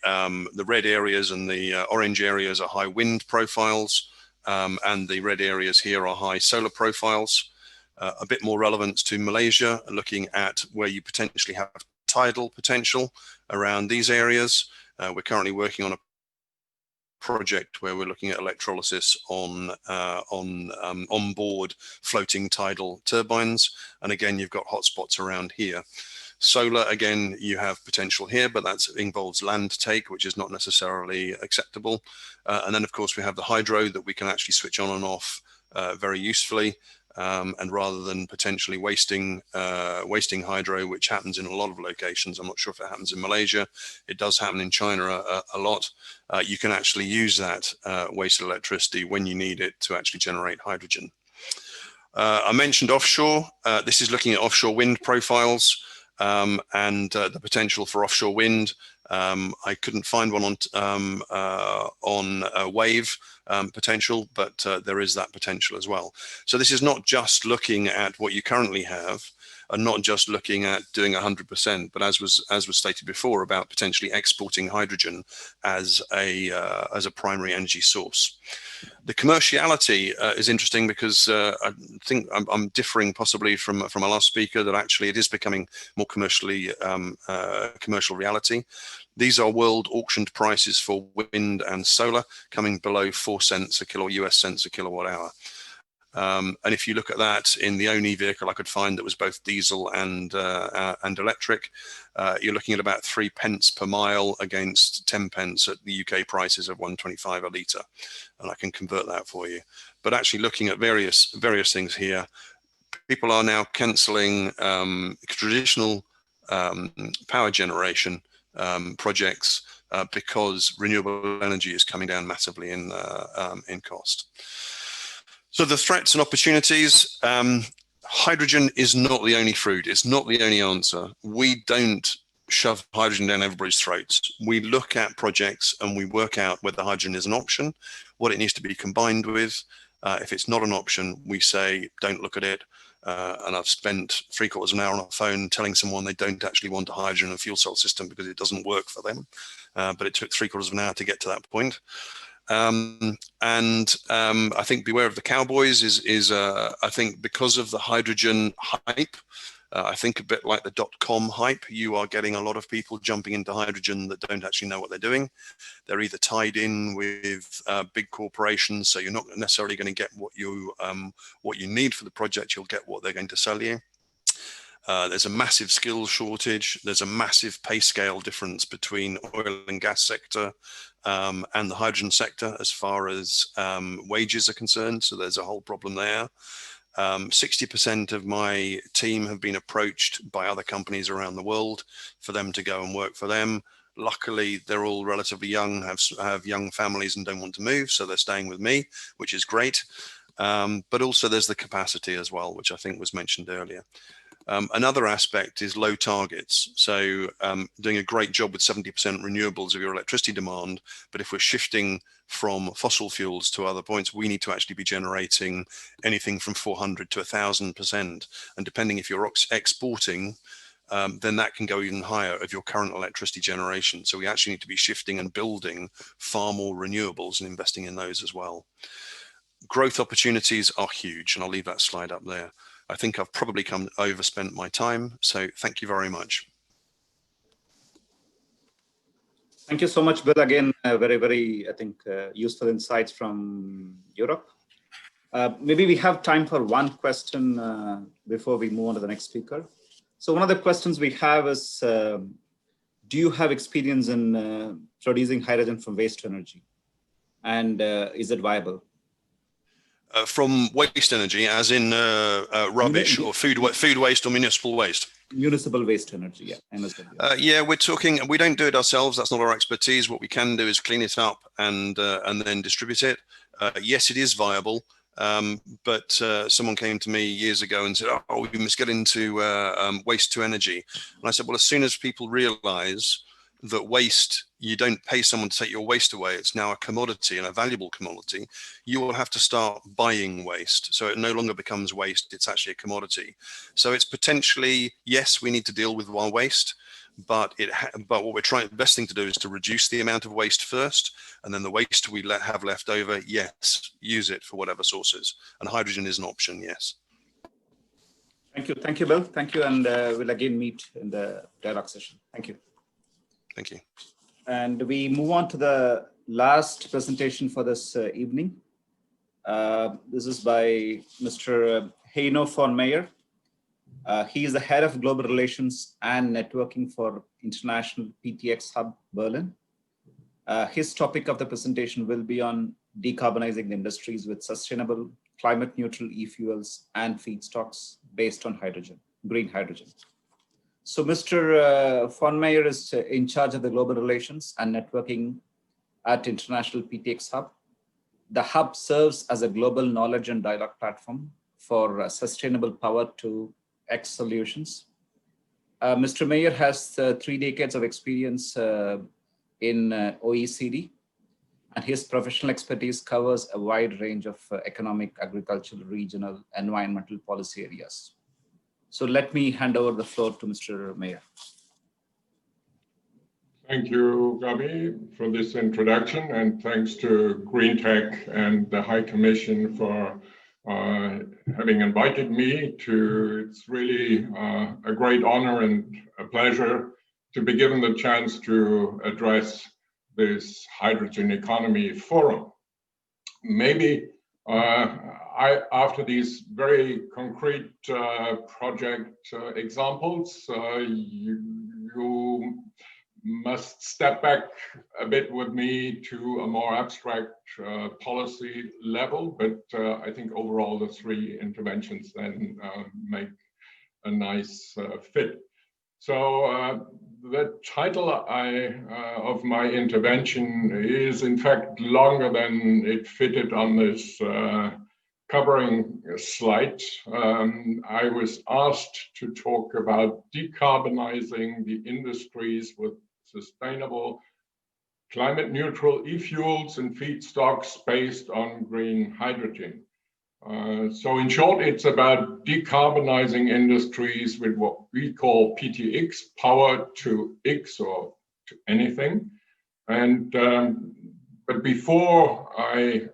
red areas and the orange areas are high wind profiles, and the red areas here are high solar profiles. A bit more relevance to Malaysia, looking at where you potentially have tidal potential around these areas. We're currently working on a project where we're looking at electrolysis on onboard floating tidal turbines. And again, you've got hotspots around here. Solar, again, you have potential here, but that involves land take, which is not necessarily acceptable. And then, of course, we have the hydro that we can actually switch on and off very usefully. And rather than potentially wasting hydro, which happens in a lot of locations, I'm not sure if it happens in Malaysia, it does happen in China a lot, you can actually use that wasted electricity when you need it to actually generate hydrogen. I mentioned offshore. This is looking at offshore wind profiles and the potential for offshore wind. I couldn't find one on wave potential, but there is that potential as well. So this is not just looking at what you currently have, and not just looking at doing 100%, but as was stated before, about potentially exporting hydrogen as a primary energy source. The commerciality is interesting because I think I'm differing possibly from our last speaker, that actually it is becoming more commercially commercial reality. These are world auctioned prices for wind and solar, coming below 4 cents a kilo, US cents a kilowatt hour. And if you look at that in the only vehicle I could find that was both diesel and electric, you're looking at about 3 pence per mile against 10 pence at the UK prices of 1.25 a litre. And I can convert that for you. But actually looking at various things here, people are now cancelling traditional power generation projects because renewable energy is coming down massively in cost. So the threats and opportunities, hydrogen is not the only fruit. It's not the only answer. We don't shove hydrogen down everybody's throats. We look at projects and we work out whether hydrogen is an option, what it needs to be combined with. If it's not an option, we say, don't look at it. And I've spent 3/4 of an hour on a phone telling someone they don't actually want a hydrogen and fuel cell system because it doesn't work for them. But it took 3/4 of an hour to get to that point. I think beware of the cowboys is I think because of the hydrogen hype, I think a bit like the .com hype, you are getting a lot of people jumping into hydrogen that don't actually know what they're doing. They're either tied in with big corporations, so you're not necessarily going to get what you need for the project. You'll get what they're going to sell you. There's a massive skills shortage. There's a massive pay scale difference between oil and gas sector and the hydrogen sector as far as wages are concerned. So there's a whole problem there. 60% of my team have been approached by other companies around the world for them to go and work for them. Luckily, they're all relatively young, have young families and don't want to move, so they're staying with me, which is great. But also there's the capacity as well, which I think was mentioned earlier. Another aspect is low targets. So doing a great job with 70% renewables of your electricity demand, but if we're shifting from fossil fuels to other points, we need to actually be generating anything from 400 to 1,000%. And depending if you're exporting, then that can go even higher of your current electricity generation. So we actually need to be shifting and building far more renewables and investing in those as well. Growth opportunities are huge, and I'll leave that slide up there. I think I've probably overspent my time, so thank you very much. Thank you so much, Bill. Again, very, very, I think, useful insights from Europe. Maybe we have time for one question before we move on to the next speaker. So one of the questions we have is, do you have experience in producing hydrogen from waste energy? And is it viable? From waste energy, as in rubbish or food waste or municipal waste? Municipal waste energy, yeah. Yeah, we're talking, we don't do it ourselves. That's not our expertise. What we can do is clean it up and then distribute it. Yes, it is viable. But someone came to me years ago and said, oh, we must get into waste to energy. And I said, well, as soon as people realize that waste, you don't pay someone to take your waste away, it's now a commodity and a valuable commodity, you will have to start buying waste. So it no longer becomes waste, it's actually a commodity. So it's potentially, yes, we need to deal with our waste, but what we're trying, the best thing to do is to reduce the amount of waste first, and then the waste we have left over, yes, use it for whatever sources. And hydrogen is an option, yes. Thank you, Bill. Thank you, and we'll again meet in the dialogue session. Thank you. Thank you. And we move on to the last presentation for this evening. This is by Mr. Heino von Meyer. He is the head of global relations and networking for International PTX Hub Berlin. His topic of the presentation will be on decarbonizing the industries with sustainable, climate neutral e-fuels and feedstocks based on hydrogen, green hydrogen. So Mr. von Meyer is in charge of the global relations and networking at International PTX Hub. The hub serves as a global knowledge and dialogue platform for sustainable power to X solutions. Mr. Meyer has 3 decades of experience in OECD, and his professional expertise covers a wide range of economic, agricultural, regional, environmental policy areas. So let me hand over the floor to Mr. Meyer. Thank you, Gabi, for this introduction, and thanks to Green Tech and the High Commission for having invited me to. It's really a great honor and a pleasure to be given the chance to address this hydrogen economy forum. Maybe after these very concrete project examples, you must step back a bit with me to a more abstract policy level, but I think overall the 3 interventions then make a nice fit. So the title of my intervention is in fact longer than it fitted on this covering a slide, I was asked to talk about decarbonizing the industries with sustainable, climate neutral e-fuels and feedstocks based on green hydrogen. So in short, it's about decarbonizing industries with what we call PTX, power to X or to anything. And but before I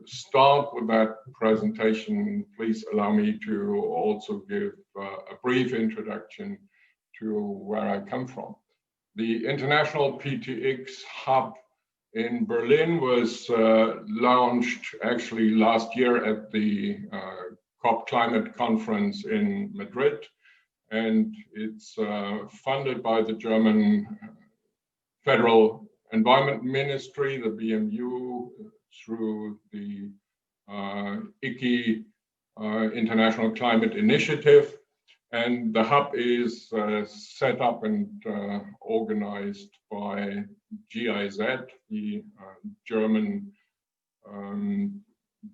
start with that presentation, please allow me to also give a brief introduction to where I come from. The International PTX Hub in Berlin was launched actually last year at the COP Climate Conference in Madrid, and it's funded by the German Federal Environment Ministry, the BMU, through the ICI International Climate Initiative. And the hub is set up and organized by GIZ, the German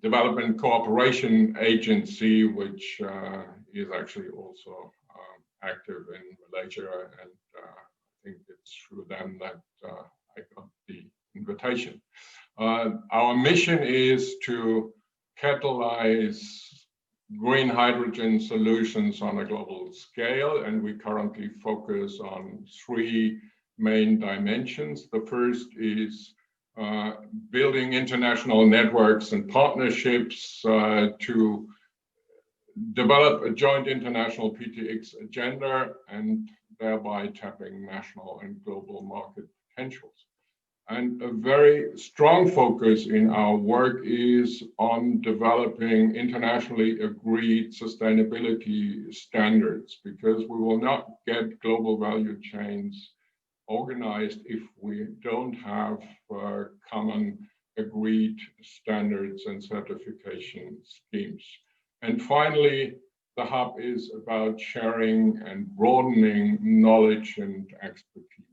Development Cooperation Agency, which is actually also active in Malaysia, and I think it's through them that I got the invitation. Our mission is to catalyze green hydrogen solutions on a global scale, and we currently focus on three main dimensions. The first is building international networks and partnerships to develop a joint international PTX agenda and thereby tapping national and global market potentials. And a very strong focus in our work is on developing internationally agreed sustainability standards, because we will not get global value chains organized if we don't have common agreed standards and certification schemes. And finally, the hub is about sharing and broadening knowledge and expertise.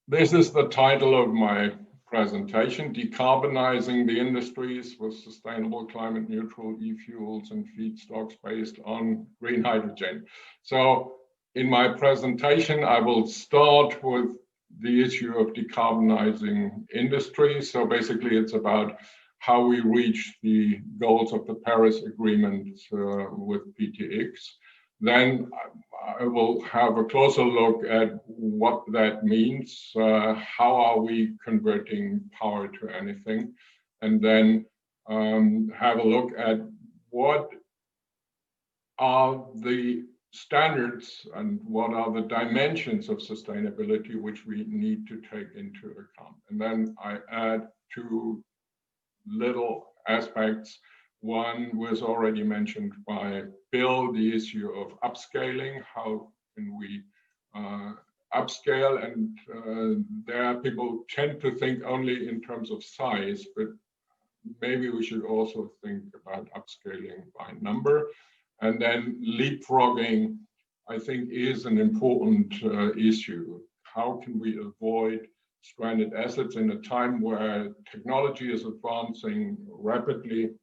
This is the title of my presentation, Decarbonizing the Industries with Sustainable Climate Neutral E-Fuels and Feedstocks Based on Green Hydrogen. So in my presentation, I will start with the issue of decarbonizing industries. So basically it's about how we reach the goals of the Paris Agreement with PTX. Then I will have a closer look at what that means, how are we converting power to anything, and then have a look at what are the standards and what are the dimensions of sustainability which we need to take into account. And then I add two little aspects. One was already mentioned by Bill, the issue of upscaling. How can we upscale? And there people tend to think only in terms of size, but maybe we should also think about upscaling by number. And then leapfrogging, I think, is an important issue. How can we avoid stranded assets in a time where technology is advancing rapidly?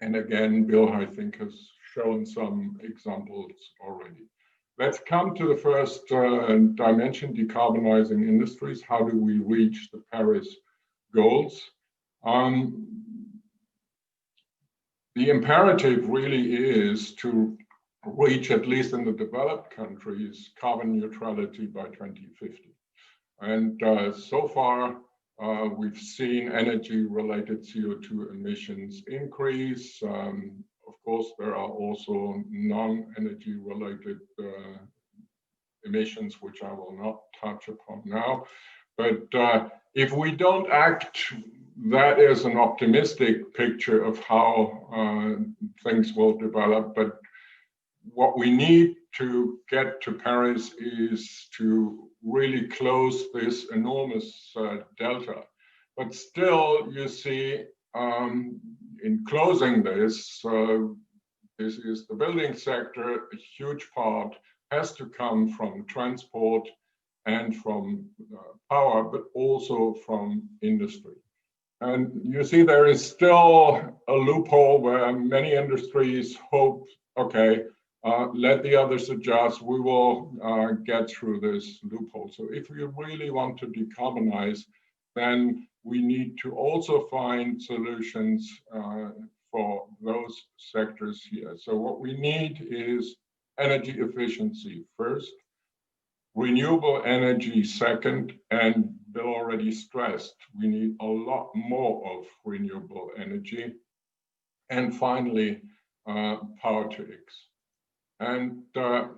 And again, Bill, I think, has shown some examples already. Let's come to the first dimension, decarbonizing industries. How do we reach the Paris goals? The imperative really is to reach, at least in the developed countries, carbon neutrality by 2050. And so far, we've seen energy-related CO2 emissions increase. Of course, there are also non-energy related emissions, which I will not touch upon now. But if we don't act, that is an optimistic picture of how things will develop. But what we need to get to Paris is to really close this enormous delta. But still, you see, in closing this, this is the building sector. A huge part has to come from transport and from power, but also from industry. And you see there is still a loophole where many industries hope, okay, let the others adjust, we will get through this loophole. So if we really want to decarbonize, then we need to also find solutions for those sectors here. So what we need is energy efficiency first, renewable energy second, and Bill already stressed, we need a lot more of renewable energy. And finally, power to X. And to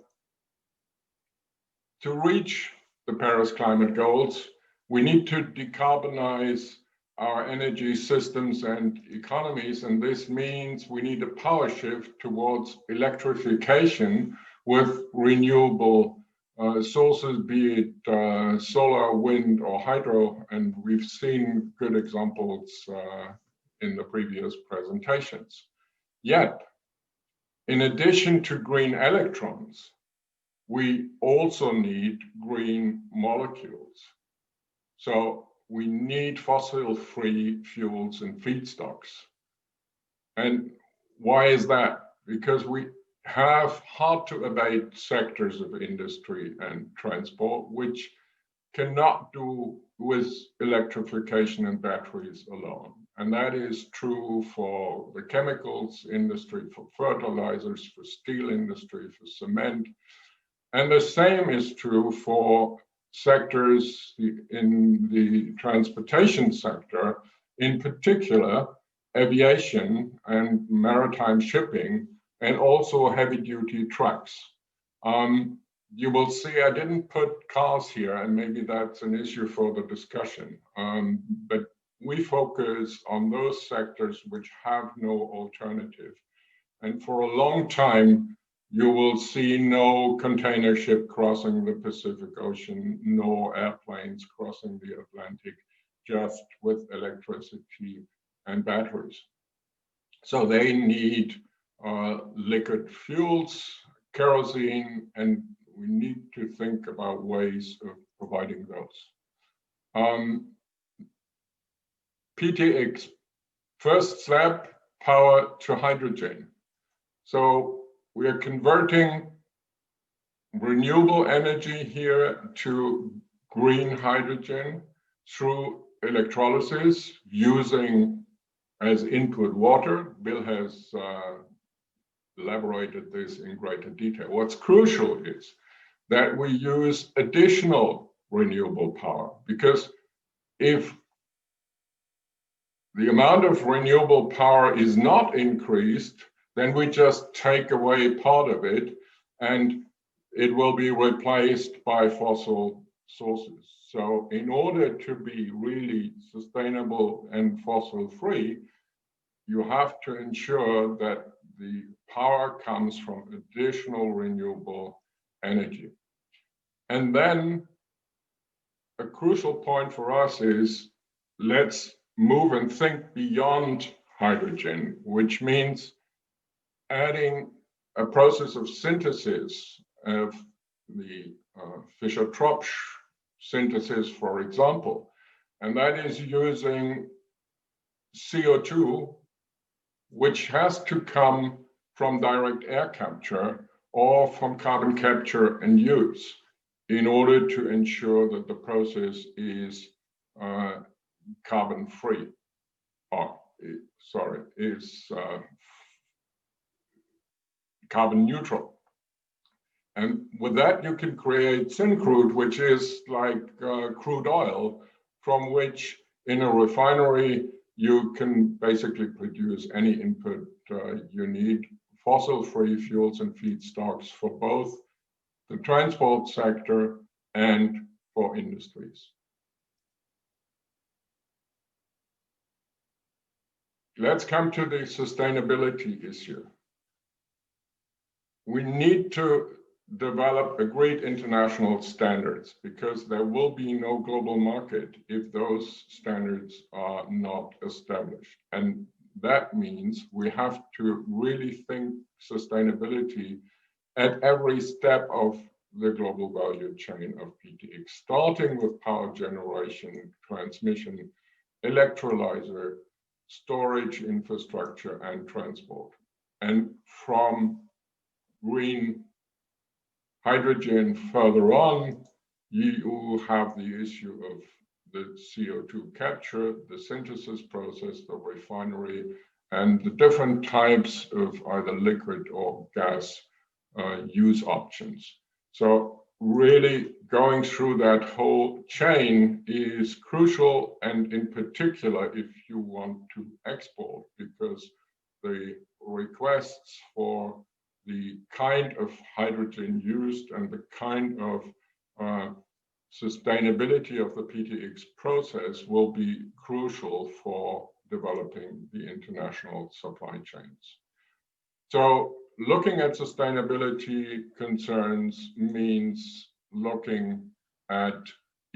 reach the Paris climate goals, we need to decarbonize our energy systems and economies. And this means we need a power shift towards electrification with renewable sources, be it solar, wind, or hydro. And we've seen good examples in the previous presentations. Yet, in addition to green electrons, we also need green molecules. So we need fossil-free fuels and feedstocks. And why is that? Because we have hard-to-abate sectors of industry and transport, which cannot do with electrification and batteries alone. And that is true for the chemicals industry, for fertilizers, for steel industry, for cement. And the same is true for sectors in the transportation sector, in particular, aviation and maritime shipping, and also heavy-duty trucks. You will see I didn't put cars here, and maybe that's an issue for the discussion, but we focus on those sectors which have no alternative. And for a long time, you will see no container ship crossing the Pacific Ocean, no airplanes crossing the Atlantic, just with electricity and batteries. So they need liquid fuels, kerosene, and we need to think about ways of providing those. PTX, first step, power to hydrogen. So we are converting renewable energy here to green hydrogen through electrolysis using as input water. Bill has elaborated this in greater detail. What's crucial is that we use additional renewable power, because if the amount of renewable power is not increased, then we just take away part of it and it will be replaced by fossil sources. So in order to be really sustainable and fossil free, you have to ensure that the power comes from additional renewable energy. And then a crucial point for us is let's move and think beyond hydrogen, which means adding a process of synthesis of the Fischer-Tropsch synthesis, for example, and that is using CO2, which has to come from direct air capture or from carbon capture and use in order to ensure that the process is carbon free, is carbon neutral. And with that, you can create syncrude, which is like crude oil, from which in a refinery, you can basically produce any input you need, fossil-free fuels and feedstocks for both the transport sector and for industries. Let's come to the sustainability issue. We need to develop agreed international standards because there will be no global market if those standards are not established. And that means we have to really think sustainability at every step of the global value chain of PTX, starting with power generation, transmission, electrolyzer, storage infrastructure, and transport. And from green hydrogen further on, you have the issue of the CO2 capture, the synthesis process, the refinery, and the different types of either liquid or gas use options. So really going through that whole chain is crucial, and in particular if you want to export, because the requests for the kind of hydrogen used and the kind of sustainability of the PTX process will be crucial for developing the international supply chains. So looking at sustainability concerns means looking at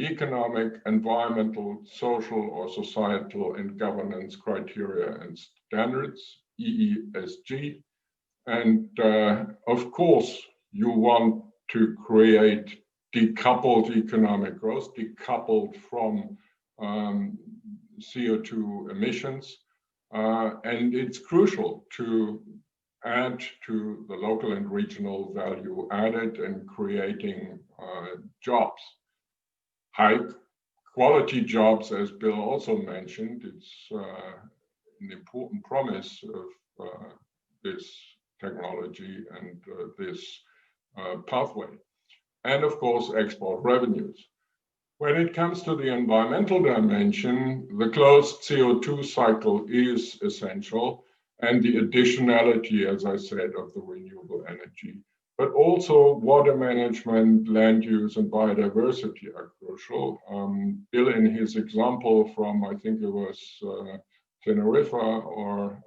economic, environmental, social, or societal and governance criteria and standards, EESG. And of course, you want to create decoupled economic growth, decoupled from CO2 emissions. And it's crucial to add to the local and regional value added and creating jobs. High quality jobs, as Bill also mentioned, it's an important promise of this technology and this pathway. And of course, export revenues. When it comes to the environmental dimension, the closed CO2 cycle is essential, and the additionality, as I said, of the renewable energy. But also water management, land use, and biodiversity are crucial. Bill, in his example from, I think it was Tenerife, or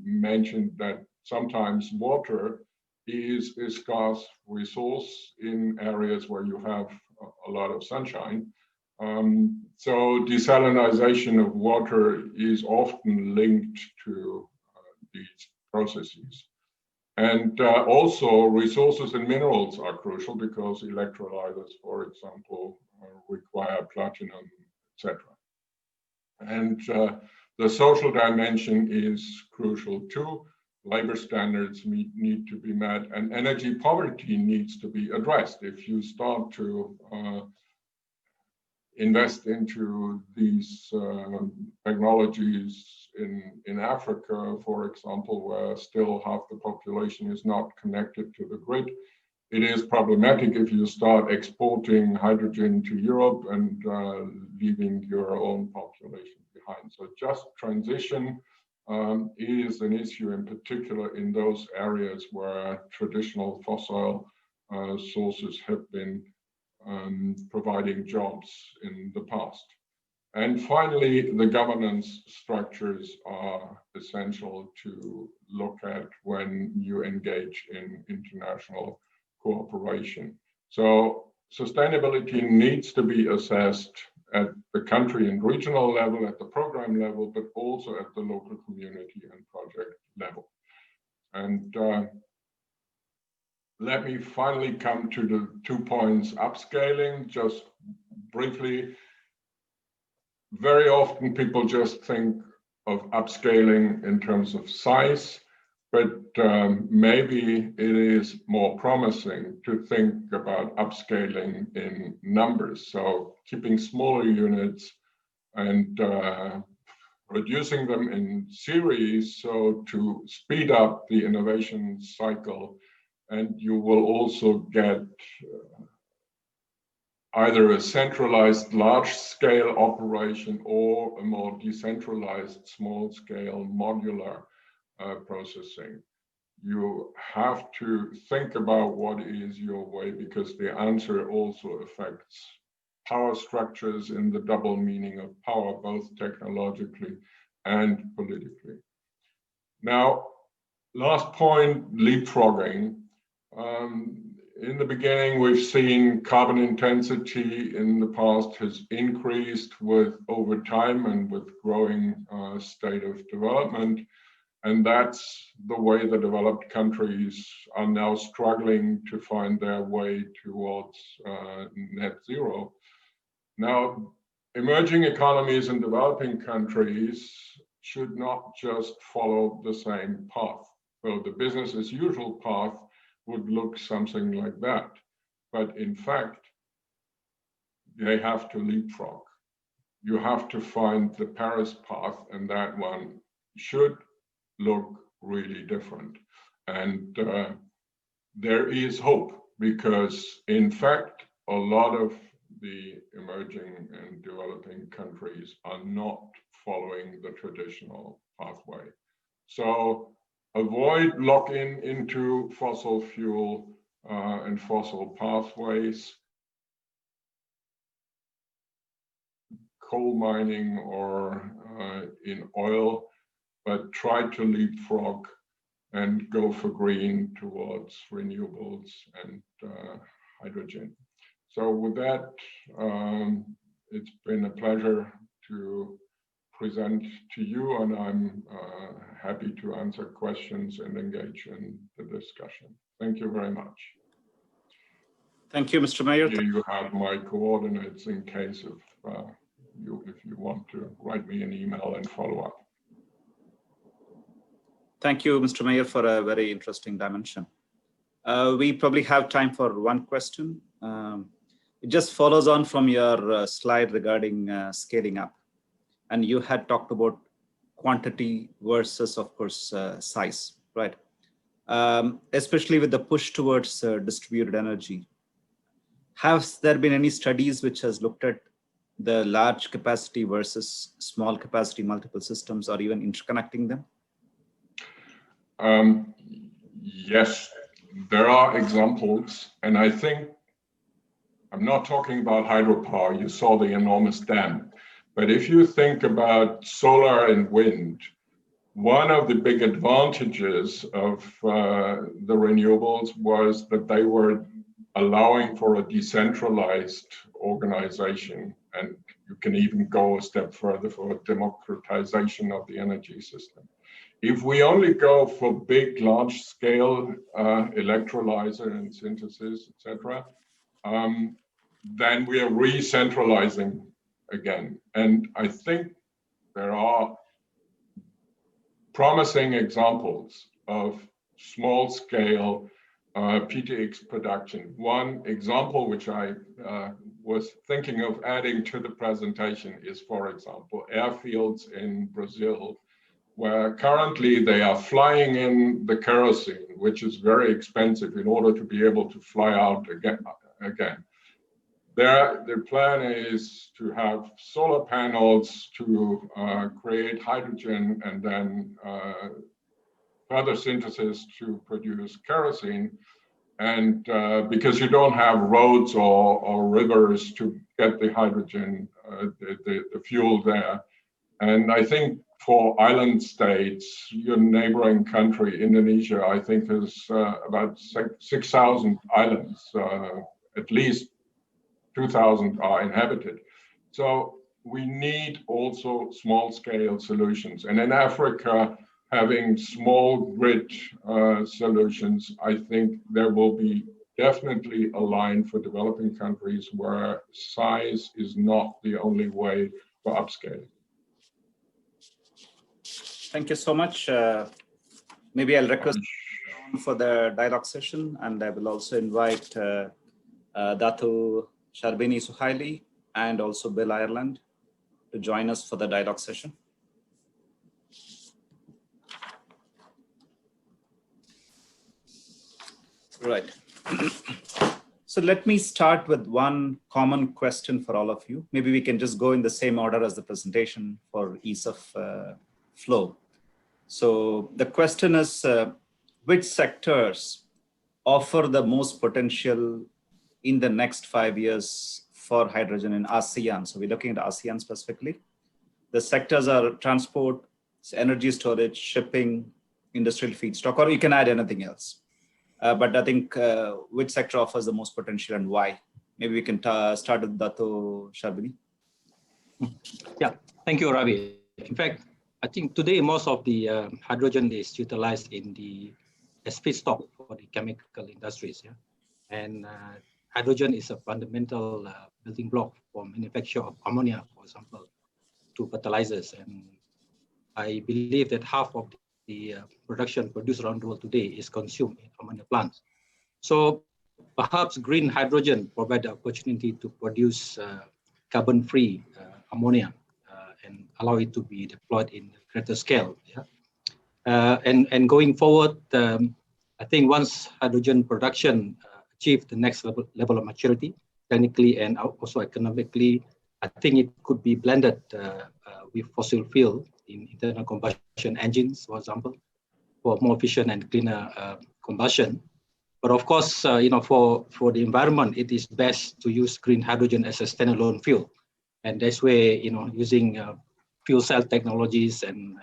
mentioned that sometimes water is a scarce resource in areas where you have a lot of sunshine. So desalination of water is often linked to these processes. And also resources and minerals are crucial because electrolyzers, for example, require platinum, etc. And the social dimension is crucial too. Labor standards need to be met, and energy poverty needs to be addressed. If you start to invest into these technologies in Africa, for example, where still half the population is not connected to the grid, it is problematic if you start exporting hydrogen to Europe and leaving your own population behind. So just transition is an issue, in particular in those areas where traditional fossil sources have been providing jobs in the past. And finally, the governance structures are essential to look at when you engage in international cooperation. So sustainability needs to be assessed at the country and regional level, at the program level, but also at the local community and project level. And let me finally come to the 2 points upscaling, just briefly. Very often people just think of upscaling in terms of size, but maybe it is more promising to think about upscaling in numbers. So keeping smaller units and reducing them in series, so to speed up the innovation cycle. And you will also get either a centralized large-scale operation or a more decentralized small-scale modular processing. You have to think about what is your way, because the answer also affects power structures in the double meaning of power, both technologically and politically. Now, last point, leapfrogging. In the beginning, we've seen carbon intensity in the past has increased with over time and with growing state of development. And that's the way the developed countries are now struggling to find their way towards net zero. Now, emerging economies and developing countries should not just follow the same path. So the business as usual path would look something like that. But in fact, they have to leapfrog. You have to find the Paris path, and that one should look really different. And there is hope, because in fact, a lot of the emerging and developing countries are not following the traditional pathway. So avoid lock-in into fossil fuel and fossil pathways, coal mining or in oil, but try to leapfrog and go for green towards renewables and hydrogen. So with that, it's been a pleasure to present to you, and I'm happy to answer questions and engage in the discussion. Thank you very much. Thank you, Mr. Mayor. Here you have my coordinates in case of if you want to write me an email and follow up. Thank you, Mr. Mayor, for a very interesting dimension. We probably have time for one question. It just follows on from your slide regarding scaling up. And you had talked about quantity versus, of course, size, right? Especially with the push towards distributed energy. Has there been any studies which has looked at the large capacity versus small capacity multiple systems, or even interconnecting them? Yes, there are examples, and I think I'm not talking about hydropower. You saw the enormous dam, but if you think about solar and wind, one of the big advantages of the renewables was that they were allowing for a decentralized organization, and you can even go a step further for a democratization of the energy system. If we only go for big, large-scale electrolyzer and synthesis, etc., then we are re-centralizing again. And I think there are promising examples of small-scale PTX production. One example which I was thinking of adding to the presentation is, for example, airfields in Brazil, where currently they are flying in the kerosene, which is very expensive in order to be able to fly out again. Their plan is to have solar panels to create hydrogen and then further synthesis to produce kerosene. And because you don't have roads or rivers to get the hydrogen, the fuel there. And I think for island states, your neighboring country, Indonesia, I think is about 6,000 islands, at least 2,000 are inhabited. So we need also small scale solutions. And in Africa, having small grid solutions, I think there will be definitely a line for developing countries where size is not the only way for upscaling. Thank you so much. Maybe I'll request for the dialogue session, and I will also invite Datu Sharbini Suhaili and also Bill Ireland to join us for the dialogue session. Right. So let me start with one common question for all of you. Maybe we can just go in the same order as the presentation for ease of flow. So the question is, which sectors offer the most potential in the next 5 years for hydrogen in ASEAN? So we're looking at ASEAN specifically. The sectors are transport, energy storage, shipping, industrial feedstock, or you can add anything else. But I think which sector offers the most potential and why? Maybe we can start with Datu Sharbini. Yeah, thank you, Ravi. In fact, I think today most of the hydrogen is utilized in as feedstock for the chemical industries. Yeah? And hydrogen is a fundamental building block for manufacture of ammonia, for example, to fertilizers. And I believe that half of the production produced around the world today is consumed in ammonia plants. So perhaps green hydrogen provide the opportunity to produce carbon-free ammonia and allow it to be deployed in greater scale. Yeah? And going forward, I think once hydrogen production achieve the next level of maturity, technically and also economically, I think it could be blended with fossil fuel in internal combustion engines, for example, for more efficient and cleaner combustion. But of course, for the environment, it is best to use green hydrogen as a standalone fuel, and that's where using fuel cell technologies and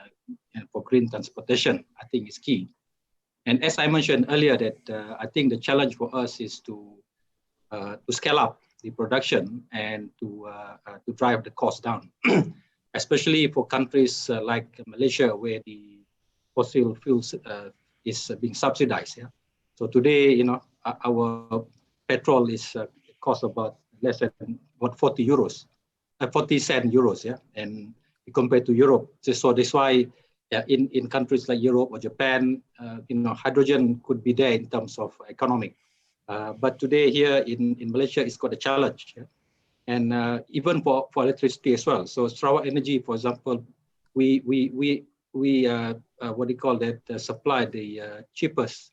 for green transportation, I think is key. And as I mentioned earlier, that I think the challenge for us is to scale up the production and to drive the cost down, especially for countries like Malaysia, where the fossil fuels is being subsidized. Yeah? So today, our petrol is cost about less than 40 euros, 40 cent euros, yeah, and compared to Europe. So that's why in countries like Europe or Japan, hydrogen could be there in terms of economic. But today here in Malaysia, it's got a challenge, yeah? And even for electricity as well. So Sarawak Energy, for example, we what do you call that? Supply the cheapest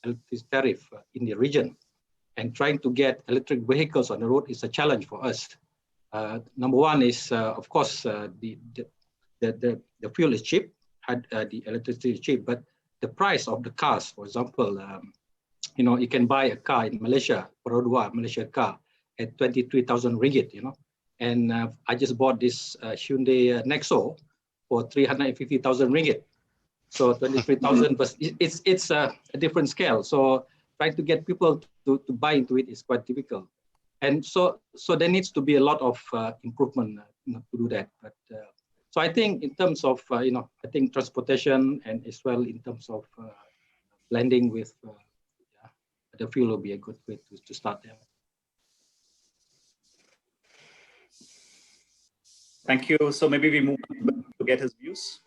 electricity tariff in the region, and trying to get electric vehicles on the road is a challenge for us. Number one is, of course, the fuel is cheap, the electricity is cheap, but the price of the cars, for example, you can buy a car in Malaysia, Perodua Malaysia car, at 23,000 ringgit, and I just bought this Hyundai Nexo for 350,000 ringgit. So 23,000, but it's a different scale. So trying to get people to buy into it is quite difficult. And so there needs to be a lot of improvement to do that. But so I think in terms of, I think transportation and as well in terms of blending with the fuel will be a good way to start there. Thank you. So maybe we move on to get his views.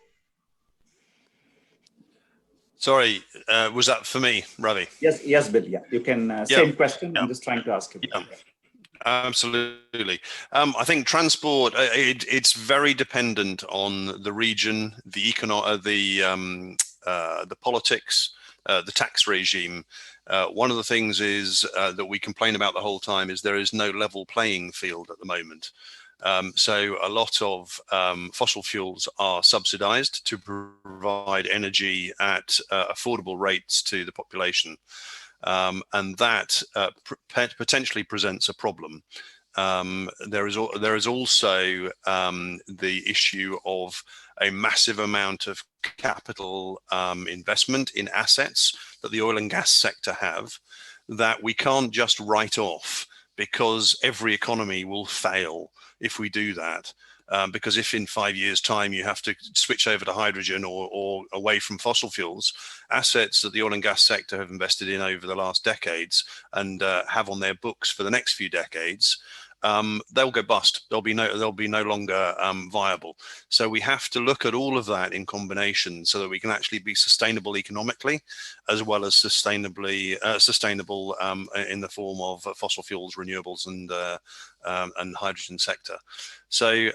Sorry, was that for me, Ravi? Yes, Bill. Yeah, you can. Same question. Yeah. I'm just trying to ask you. Yeah. Absolutely. I think transport, it's very dependent on the region, the politics, the tax regime. One of the things is that we complain about the whole time is there is no level playing field at the moment. So a lot of fossil fuels are subsidized to provide energy at affordable rates to the population. And that potentially presents a problem. There is also the issue of a massive amount of capital investment in assets that the oil and gas sector have that we can't just write off, because every economy will fail if we do that. Because if in 5 years' time you have to switch over to hydrogen or away from fossil fuels, assets that the oil and gas sector have invested in over the last decades and have on their books for the next few decades, they'll go bust. They'll be no longer viable. So we have to look at all of that in combination so that we can actually be sustainable economically, as well as sustainable in the form of fossil fuels, renewables, and hydrogen sector. So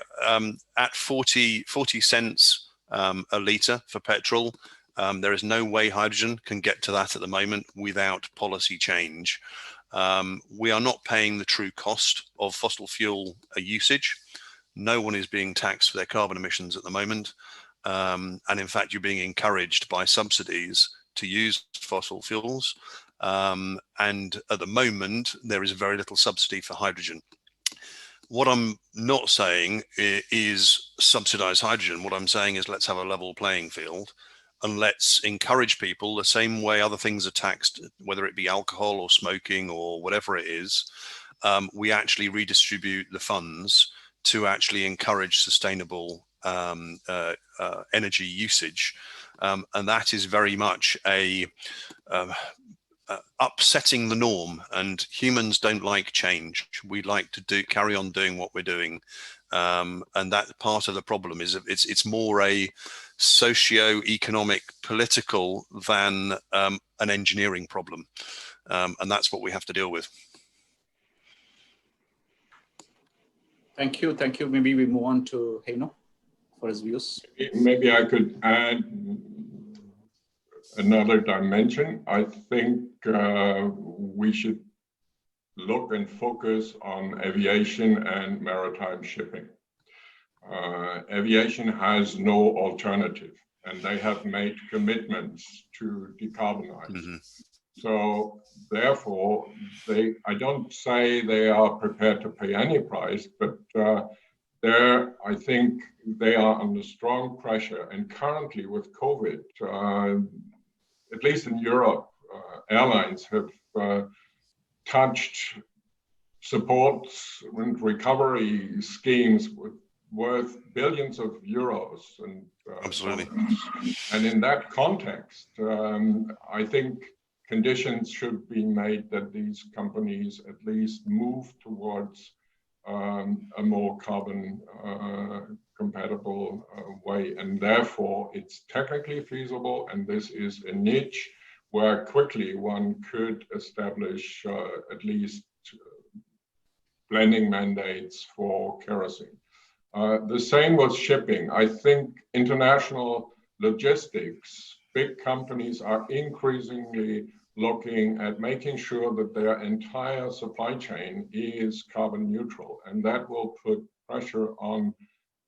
at 40 cents a litre for petrol, there is no way hydrogen can get to that at the moment without policy change. We are not paying the true cost of fossil fuel usage. No one is being taxed for their carbon emissions at the moment. And in fact, you're being encouraged by subsidies to use fossil fuels. And at the moment, there is very little subsidy for hydrogen. What I'm not saying is subsidize hydrogen. What I'm saying is let's have a level playing field. And let's encourage people the same way other things are taxed, whether it be alcohol or smoking or whatever it is. We actually redistribute the funds to actually encourage sustainable energy usage. And that is very much a upsetting the norm, and humans don't like change. We like to carry on doing what we're doing, and that part of the problem is it's more a socio-economic, political than an engineering problem, and that's what we have to deal with. Thank you. Thank you. Maybe we move on to Heino for his views. Maybe I could add another dimension. I think we should look and focus on aviation and maritime shipping. Aviation has no alternative, and they have made commitments to decarbonize. Mm-hmm. So therefore, I don't say they are prepared to pay any price, but I think they are under strong pressure. And currently with COVID, at least in Europe, airlines have touched supports and recovery schemes worth billions of euros. And absolutely. And in that context, I think conditions should be made that these companies at least move towards a more carbon compatible way, and therefore it's technically feasible, and this is a niche where quickly one could establish at least blending mandates for kerosene. The same with shipping. I think international logistics, big companies are increasingly looking at making sure that their entire supply chain is carbon neutral, and that will put pressure on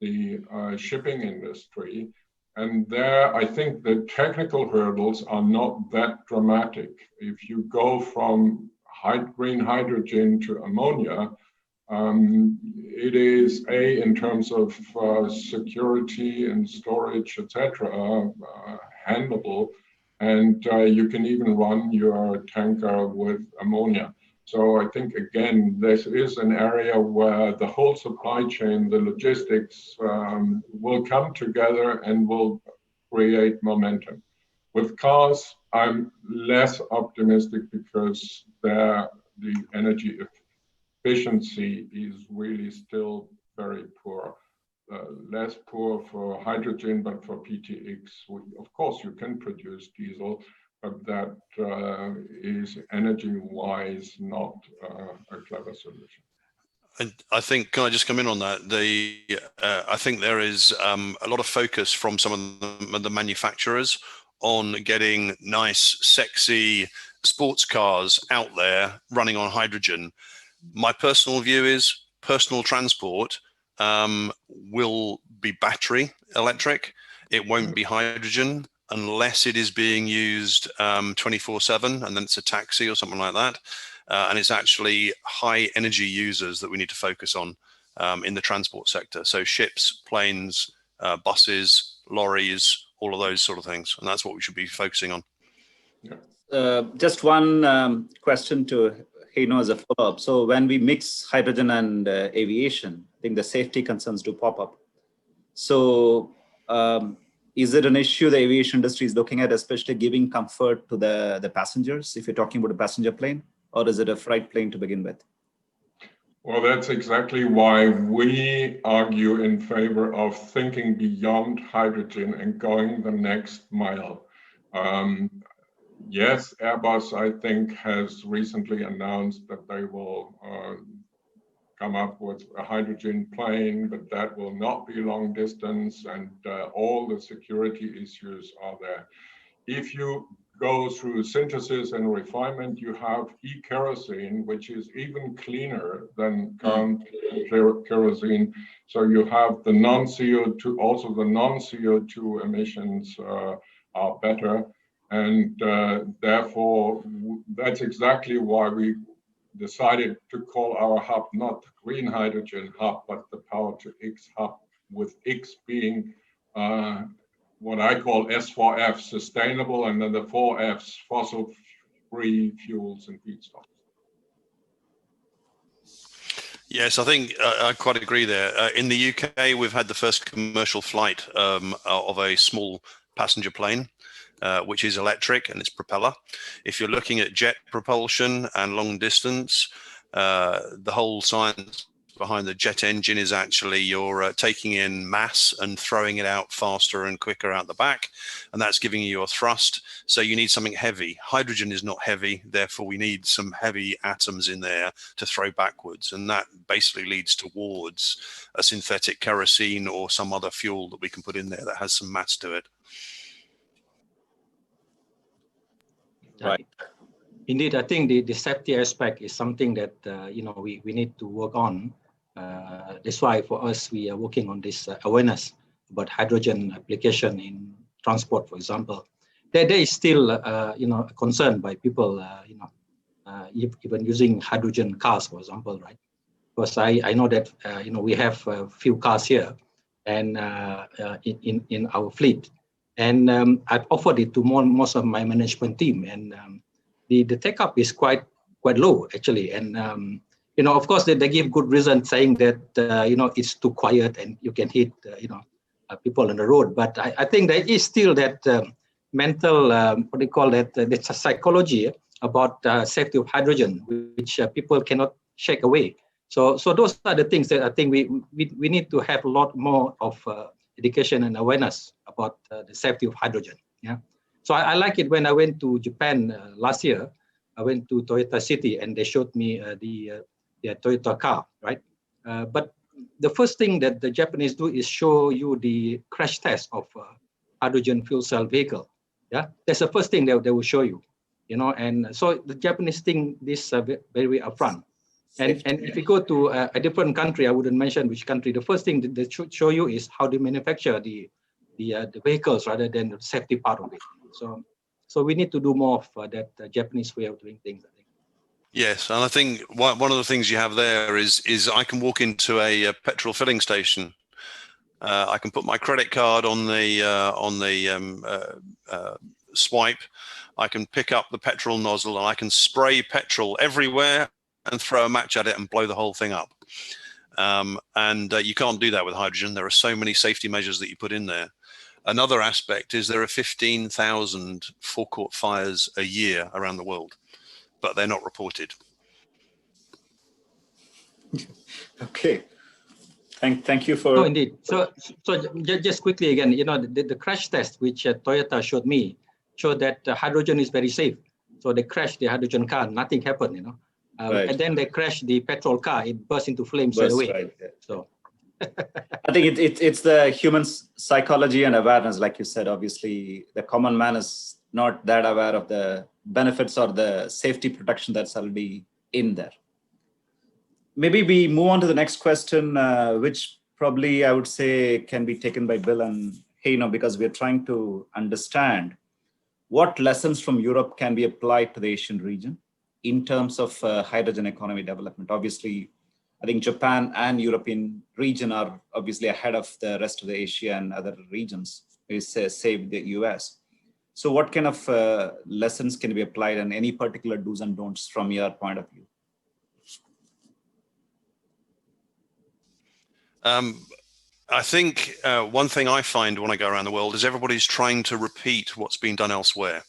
the shipping industry. And there, I think the technical hurdles are not that dramatic. If you go from green hydrogen to ammonia, it is in terms of security and storage, etc., handleable. And you can even run your tanker with ammonia. So I think, again, this is an area where the whole supply chain, the logistics will come together and will create momentum. With cars, I'm less optimistic because the energy efficiency is really still very poor. Less poor for hydrogen, but for PTX, of course, you can produce diesel, but that is energy-wise not a clever solution. And I think, can I just come in on that? I think there is a lot of focus from some of the manufacturers on getting nice, sexy sports cars out there running on hydrogen. My personal view is personal transport will be battery electric. It won't be hydrogen unless it is being used 24/7, and then it's a taxi or something like that. And it's actually high energy users that we need to focus on in the transport sector. So ships, planes, buses, lorries, all of those sort of things. And that's what we should be focusing on. Just one question to Heino as a follow-up. So when we mix hydrogen and aviation, I think the safety concerns do pop up. So is it an issue the aviation industry is looking at, especially giving comfort to the passengers, if you're talking about a passenger plane, or is it a freight plane to begin with? Well, that's exactly why we argue in favor of thinking beyond hydrogen and going the next mile. Yes, Airbus, I think, has recently announced that they will come up with a hydrogen plane, but that will not be long distance, and all the security issues are there. If you go through synthesis and refinement, you have e-kerosene, which is even cleaner than current kerosene. So you have the non-CO2, also the non-CO2 emissions are better. And therefore, that's exactly why we decided to call our hub not the green hydrogen hub, but the Power to X hub, with X being what I call S4F, sustainable, and then the 4 Fs, fossil-free fuels and feedstocks. Yes, I think I quite agree there. In the UK, we've had the first commercial flight of a small passenger plane. which is electric and it's propeller. If you're looking at jet propulsion and long distance, the whole science behind the jet engine is actually you're taking in mass and throwing it out faster and quicker out the back, and that's giving you your thrust. So you need something heavy. Hydrogen is not heavy, therefore we need some heavy atoms in there to throw backwards, and that basically leads towards a synthetic kerosene or some other fuel that we can put in there that has some mass to it. Right. Indeed, I think the safety aspect is something that we need to work on. That's why for us we are working on this awareness about hydrogen application in transport, for example. There is still a concern by people even using hydrogen cars, for example, right? Because I know that we have a few cars here and in our fleet, and I've offered it to most of my management team, and the take-up is quite low actually, and of course they give good reason saying that it's too quiet and you can hit people on the road, but I think there is still that mental what do you call that, it's a psychology about safety of hydrogen, which people cannot shake away. So those are the things that I think we need to have a lot more of education and awareness about the safety of hydrogen. Yeah. So I like it when I went to Japan last year. I went to Toyota City and they showed me the Toyota car, right? But the first thing that the Japanese do is show you the crash test of hydrogen fuel cell vehicle. Yeah, that's the first thing they will show you, and so the Japanese think this very upfront. And if you go to a different country, I wouldn't mention which country, the first thing that they should show you is how they manufacture the vehicles rather than the safety part of it. So we need to do more of that Japanese way of doing things, I think. Yes, and I think one of the things you have there is I can walk into a petrol filling station. I can put my credit card on the swipe. I can pick up the petrol nozzle and I can spray petrol everywhere and throw a match at it and blow the whole thing up. And you can't do that with hydrogen. There are so many safety measures that you put in there. Another aspect is there are 15,000 forecourt fires a year around the world, but they're not reported. Okay. Thank you for. No, indeed. So just quickly again, the crash test which Toyota showed me showed that hydrogen is very safe. So they crashed the hydrogen car, nothing happened, Right. And then they crashed the petrol car, it burst into flames straight away. Right. Yeah. So I think it's the human psychology and awareness, like you said. Obviously, the common man is not that aware of the benefits or the safety protection that's already in there. Maybe we move on to the next question, which probably I would say can be taken by Bill and Heino, because we're trying to understand what lessons from Europe can be applied to the Asian region in terms of hydrogen economy development. Obviously, I think Japan and European region are obviously ahead of the rest of the Asia and other regions, save the US. So what kind of lessons can be applied and any particular do's and don'ts from your point of view? I think one thing I find when I go around the world is everybody's trying to repeat what's been done elsewhere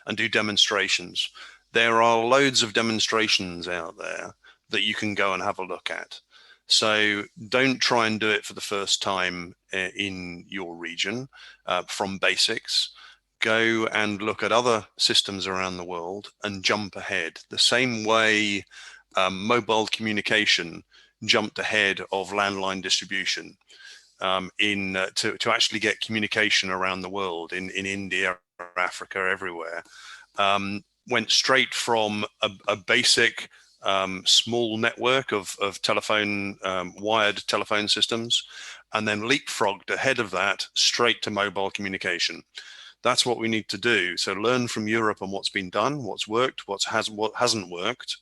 and do demonstrations. There are loads of demonstrations out there that you can go and have a look at. So don't try and do it for the first time in your region from basics. Go and look at other systems around the world and jump ahead. The same way mobile communication jumped ahead of landline distribution to actually get communication around the world in India, Africa, everywhere. Went straight from a basic small network of telephone, wired telephone systems, and then leapfrogged ahead of that straight to mobile communication. That's what we need to do. So learn from Europe on what's been done, what's worked, what hasn't worked,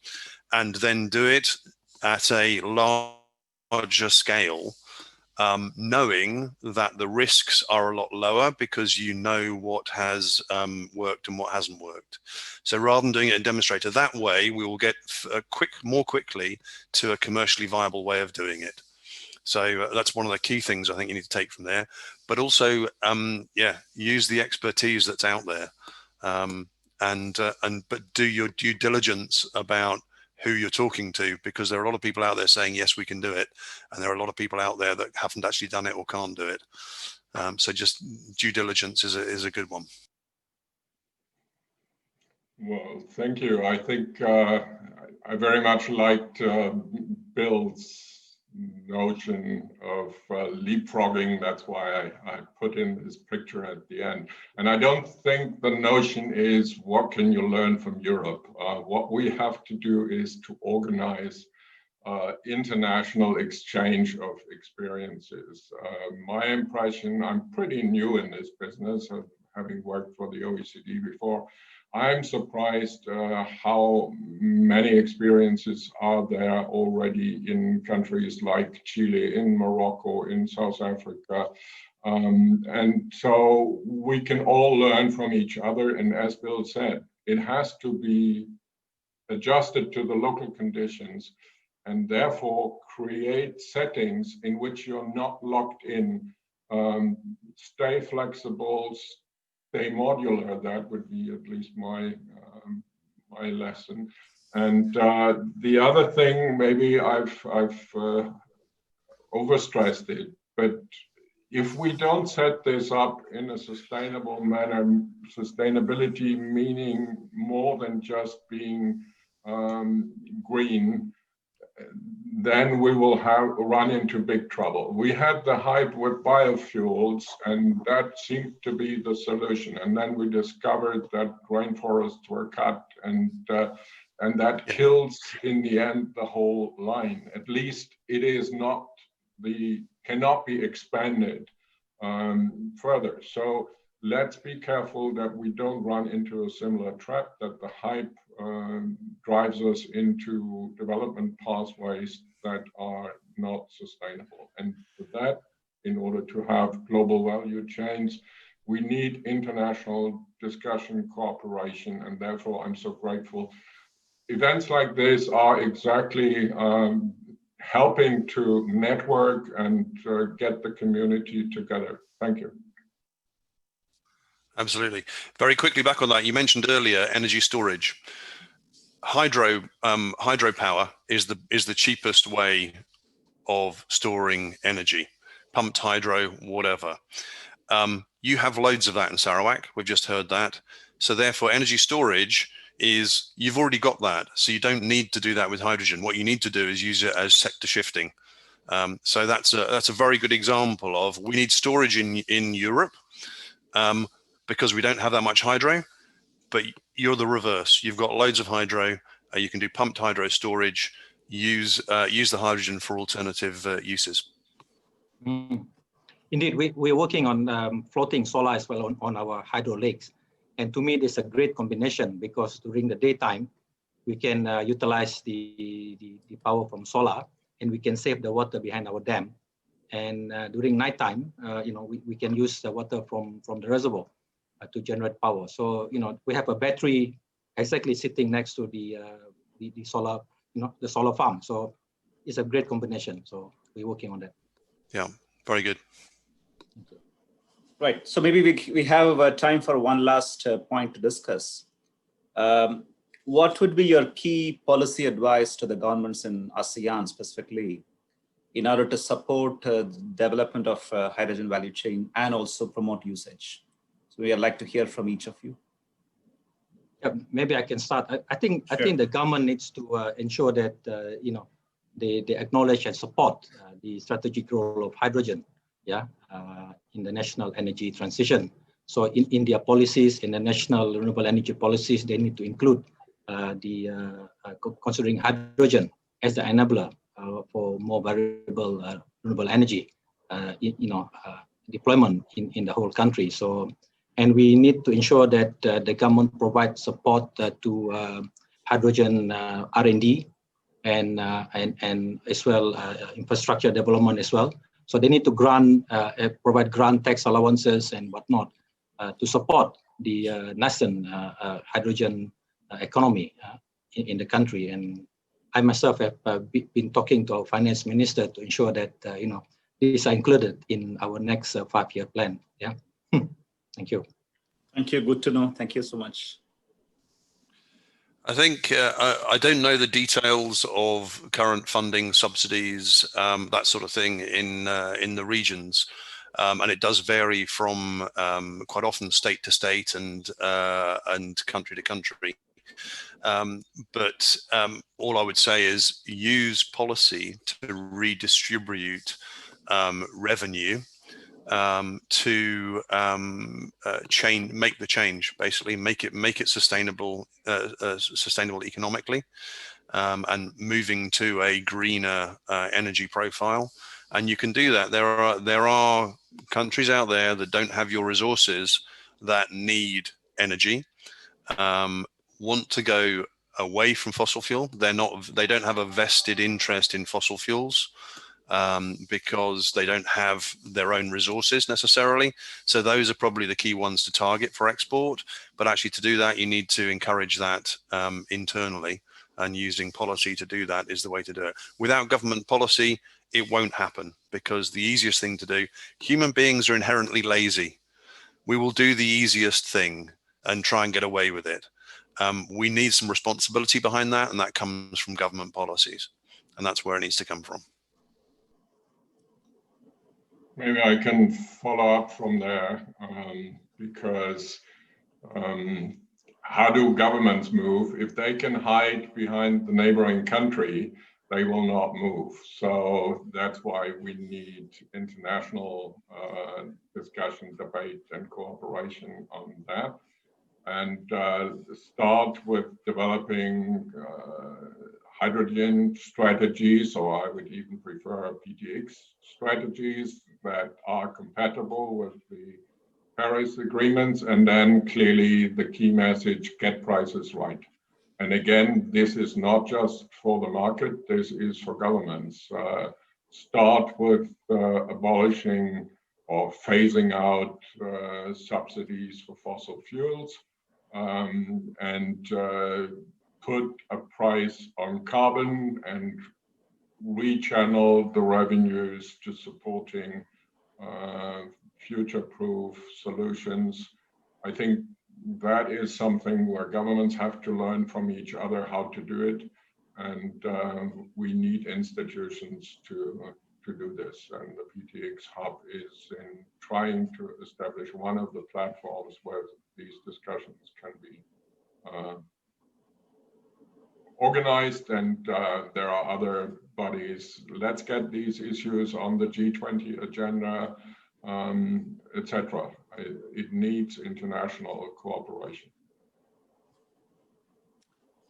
and then do it at a larger scale, knowing that the risks are a lot lower because you know what has worked and what hasn't worked. So rather than doing it in demonstrator, that way we will get more quickly to a commercially viable way of doing it. So that's one of the key things I think you need to take from there. But also, yeah, use the expertise that's out there, but do your due diligence about who you're talking to, because there are a lot of people out there saying yes, we can do it, and there are a lot of people out there that haven't actually done it or can't do it. So just due diligence is a good one. Well, thank you. I think I very much liked Bill's notion of leapfrogging. That's why I put in this picture at the end. And I don't think the notion is what can you learn from Europe? What we have to do is to organize international exchange of experiences. My impression, I'm pretty new in this business, having worked for the OECD before. I'm surprised how many experiences are there already in countries like Chile, in Morocco, in South Africa. And so we can all learn from each other. And as Bill said, it has to be adjusted to the local conditions, and therefore create settings in which you're not locked in. Stay flexible, stay modular. That would be at least my lesson. And the other thing, maybe I've overstressed it, but if we don't set this up in a sustainable manner, sustainability meaning more than just being green, then we will run into big trouble. We had the hype with biofuels, and that seemed to be the solution. And then we discovered that rainforests were cut, and that kills in the end the whole line. At least it is not cannot be expanded further. So let's be careful that we don't run into a similar trap, that the hype drives us into development pathways that are not sustainable. And with that, in order to have global value chains, we need international discussion, cooperation, and therefore I'm so grateful. Events like this are exactly helping to network and get the community together. Thank you. Absolutely. Very quickly back on that, you mentioned earlier energy storage. Hydropower is the cheapest way of storing energy, pumped hydro, whatever. You have loads of that in Sarawak. We've just heard that. So therefore, energy storage is, you've already got that. So you don't need to do that with hydrogen. What you need to do is use it as sector shifting. So that's a very good example of, we need storage in Europe because we don't have that much hydro, but you're the reverse. You've got loads of hydro. You can do pumped hydro storage, use the hydrogen for alternative uses. Indeed, we're working on floating solar as well on our hydro lakes. And to me, it's a great combination, because during the daytime, we can utilize the power from solar, and we can save the water behind our dam. And during nighttime, we can use the water from the reservoir to generate power. So, we have a battery exactly sitting next to the solar, the solar farm. So it's a great combination. So we're working on that. Yeah, very good. Right. So maybe we have time for one last point to discuss. What would be your key policy advice to the governments in ASEAN specifically in order to support the development of hydrogen value chain and also promote usage? So we would like to hear from each of you. Yeah, maybe I can start. I think the government needs to ensure that they acknowledge and support the strategic role of hydrogen, in the national energy transition. So in their policies, in the national renewable energy policies, they need to include considering hydrogen as the enabler for more variable renewable energy, deployment in the whole country. So, and we need to ensure that the government provides support to hydrogen R&D and as well infrastructure development as well. So they need to provide grant, tax allowances and whatnot to support the nascent hydrogen economy in the country. And I myself have been talking to our finance minister to ensure that these are included in our next 5-year plan. Yeah. Thank you. Thank you. Good to know. Thank you so much. I think I don't know the details of current funding, subsidies, that sort of thing in the regions, and it does vary from quite often state to state and country to country. But all I would say is use policy to redistribute revenue to make the change, basically make it sustainable economically, and moving to a greener energy profile. And you can do that. There are countries out there that don't have your resources that need energy, want to go away from fossil fuel. They don't have a vested interest in fossil fuels, because they don't have their own resources necessarily. So those are probably the key ones to target for export. But actually to do that, you need to encourage that internally, and using policy to do that is the way to do it. Without government policy, it won't happen, because the easiest thing to do, human beings are inherently lazy. We will do the easiest thing and try and get away with it. We need some responsibility behind that, and that comes from government policies. And that's where it needs to come from. Maybe I can follow up from there, because how do governments move? If they can hide behind the neighboring country, they will not move. So that's why we need international discussion, debate, and cooperation on that. And start with developing hydrogen strategies, or I would even prefer PTX strategies that are compatible with the Paris agreements. And then clearly the key message, get prices right. And again, this is not just for the market, this is for governments. Start with abolishing or phasing out subsidies for fossil fuels, and put a price on carbon and rechannel the revenues to supporting future-proof solutions. I think that is something where governments have to learn from each other how to do it, and we need institutions to do this. And the PTX Hub is in trying to establish one of the platforms where these discussions can be organized, and there are other bodies. Let's get these issues on the G20 agenda, etc. It needs international cooperation.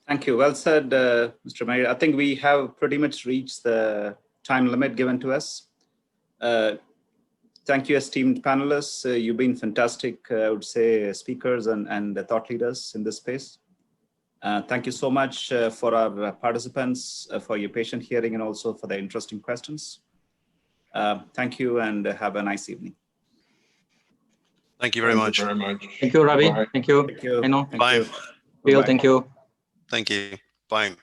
Thank you. Well said, Mr. Mayor. I think we have pretty much reached the time limit given to us. Thank you, esteemed panelists. You've been fantastic, I would say, speakers and thought leaders in this space. Thank you so much for our participants, for your patient hearing, and also for the interesting questions. Thank you, and have a nice evening. Thank you very much. Thank you, Ravi. Bye. Thank you. Thank you. I know. Thank Bye. you. Bill, thank you. Thank you. Bye.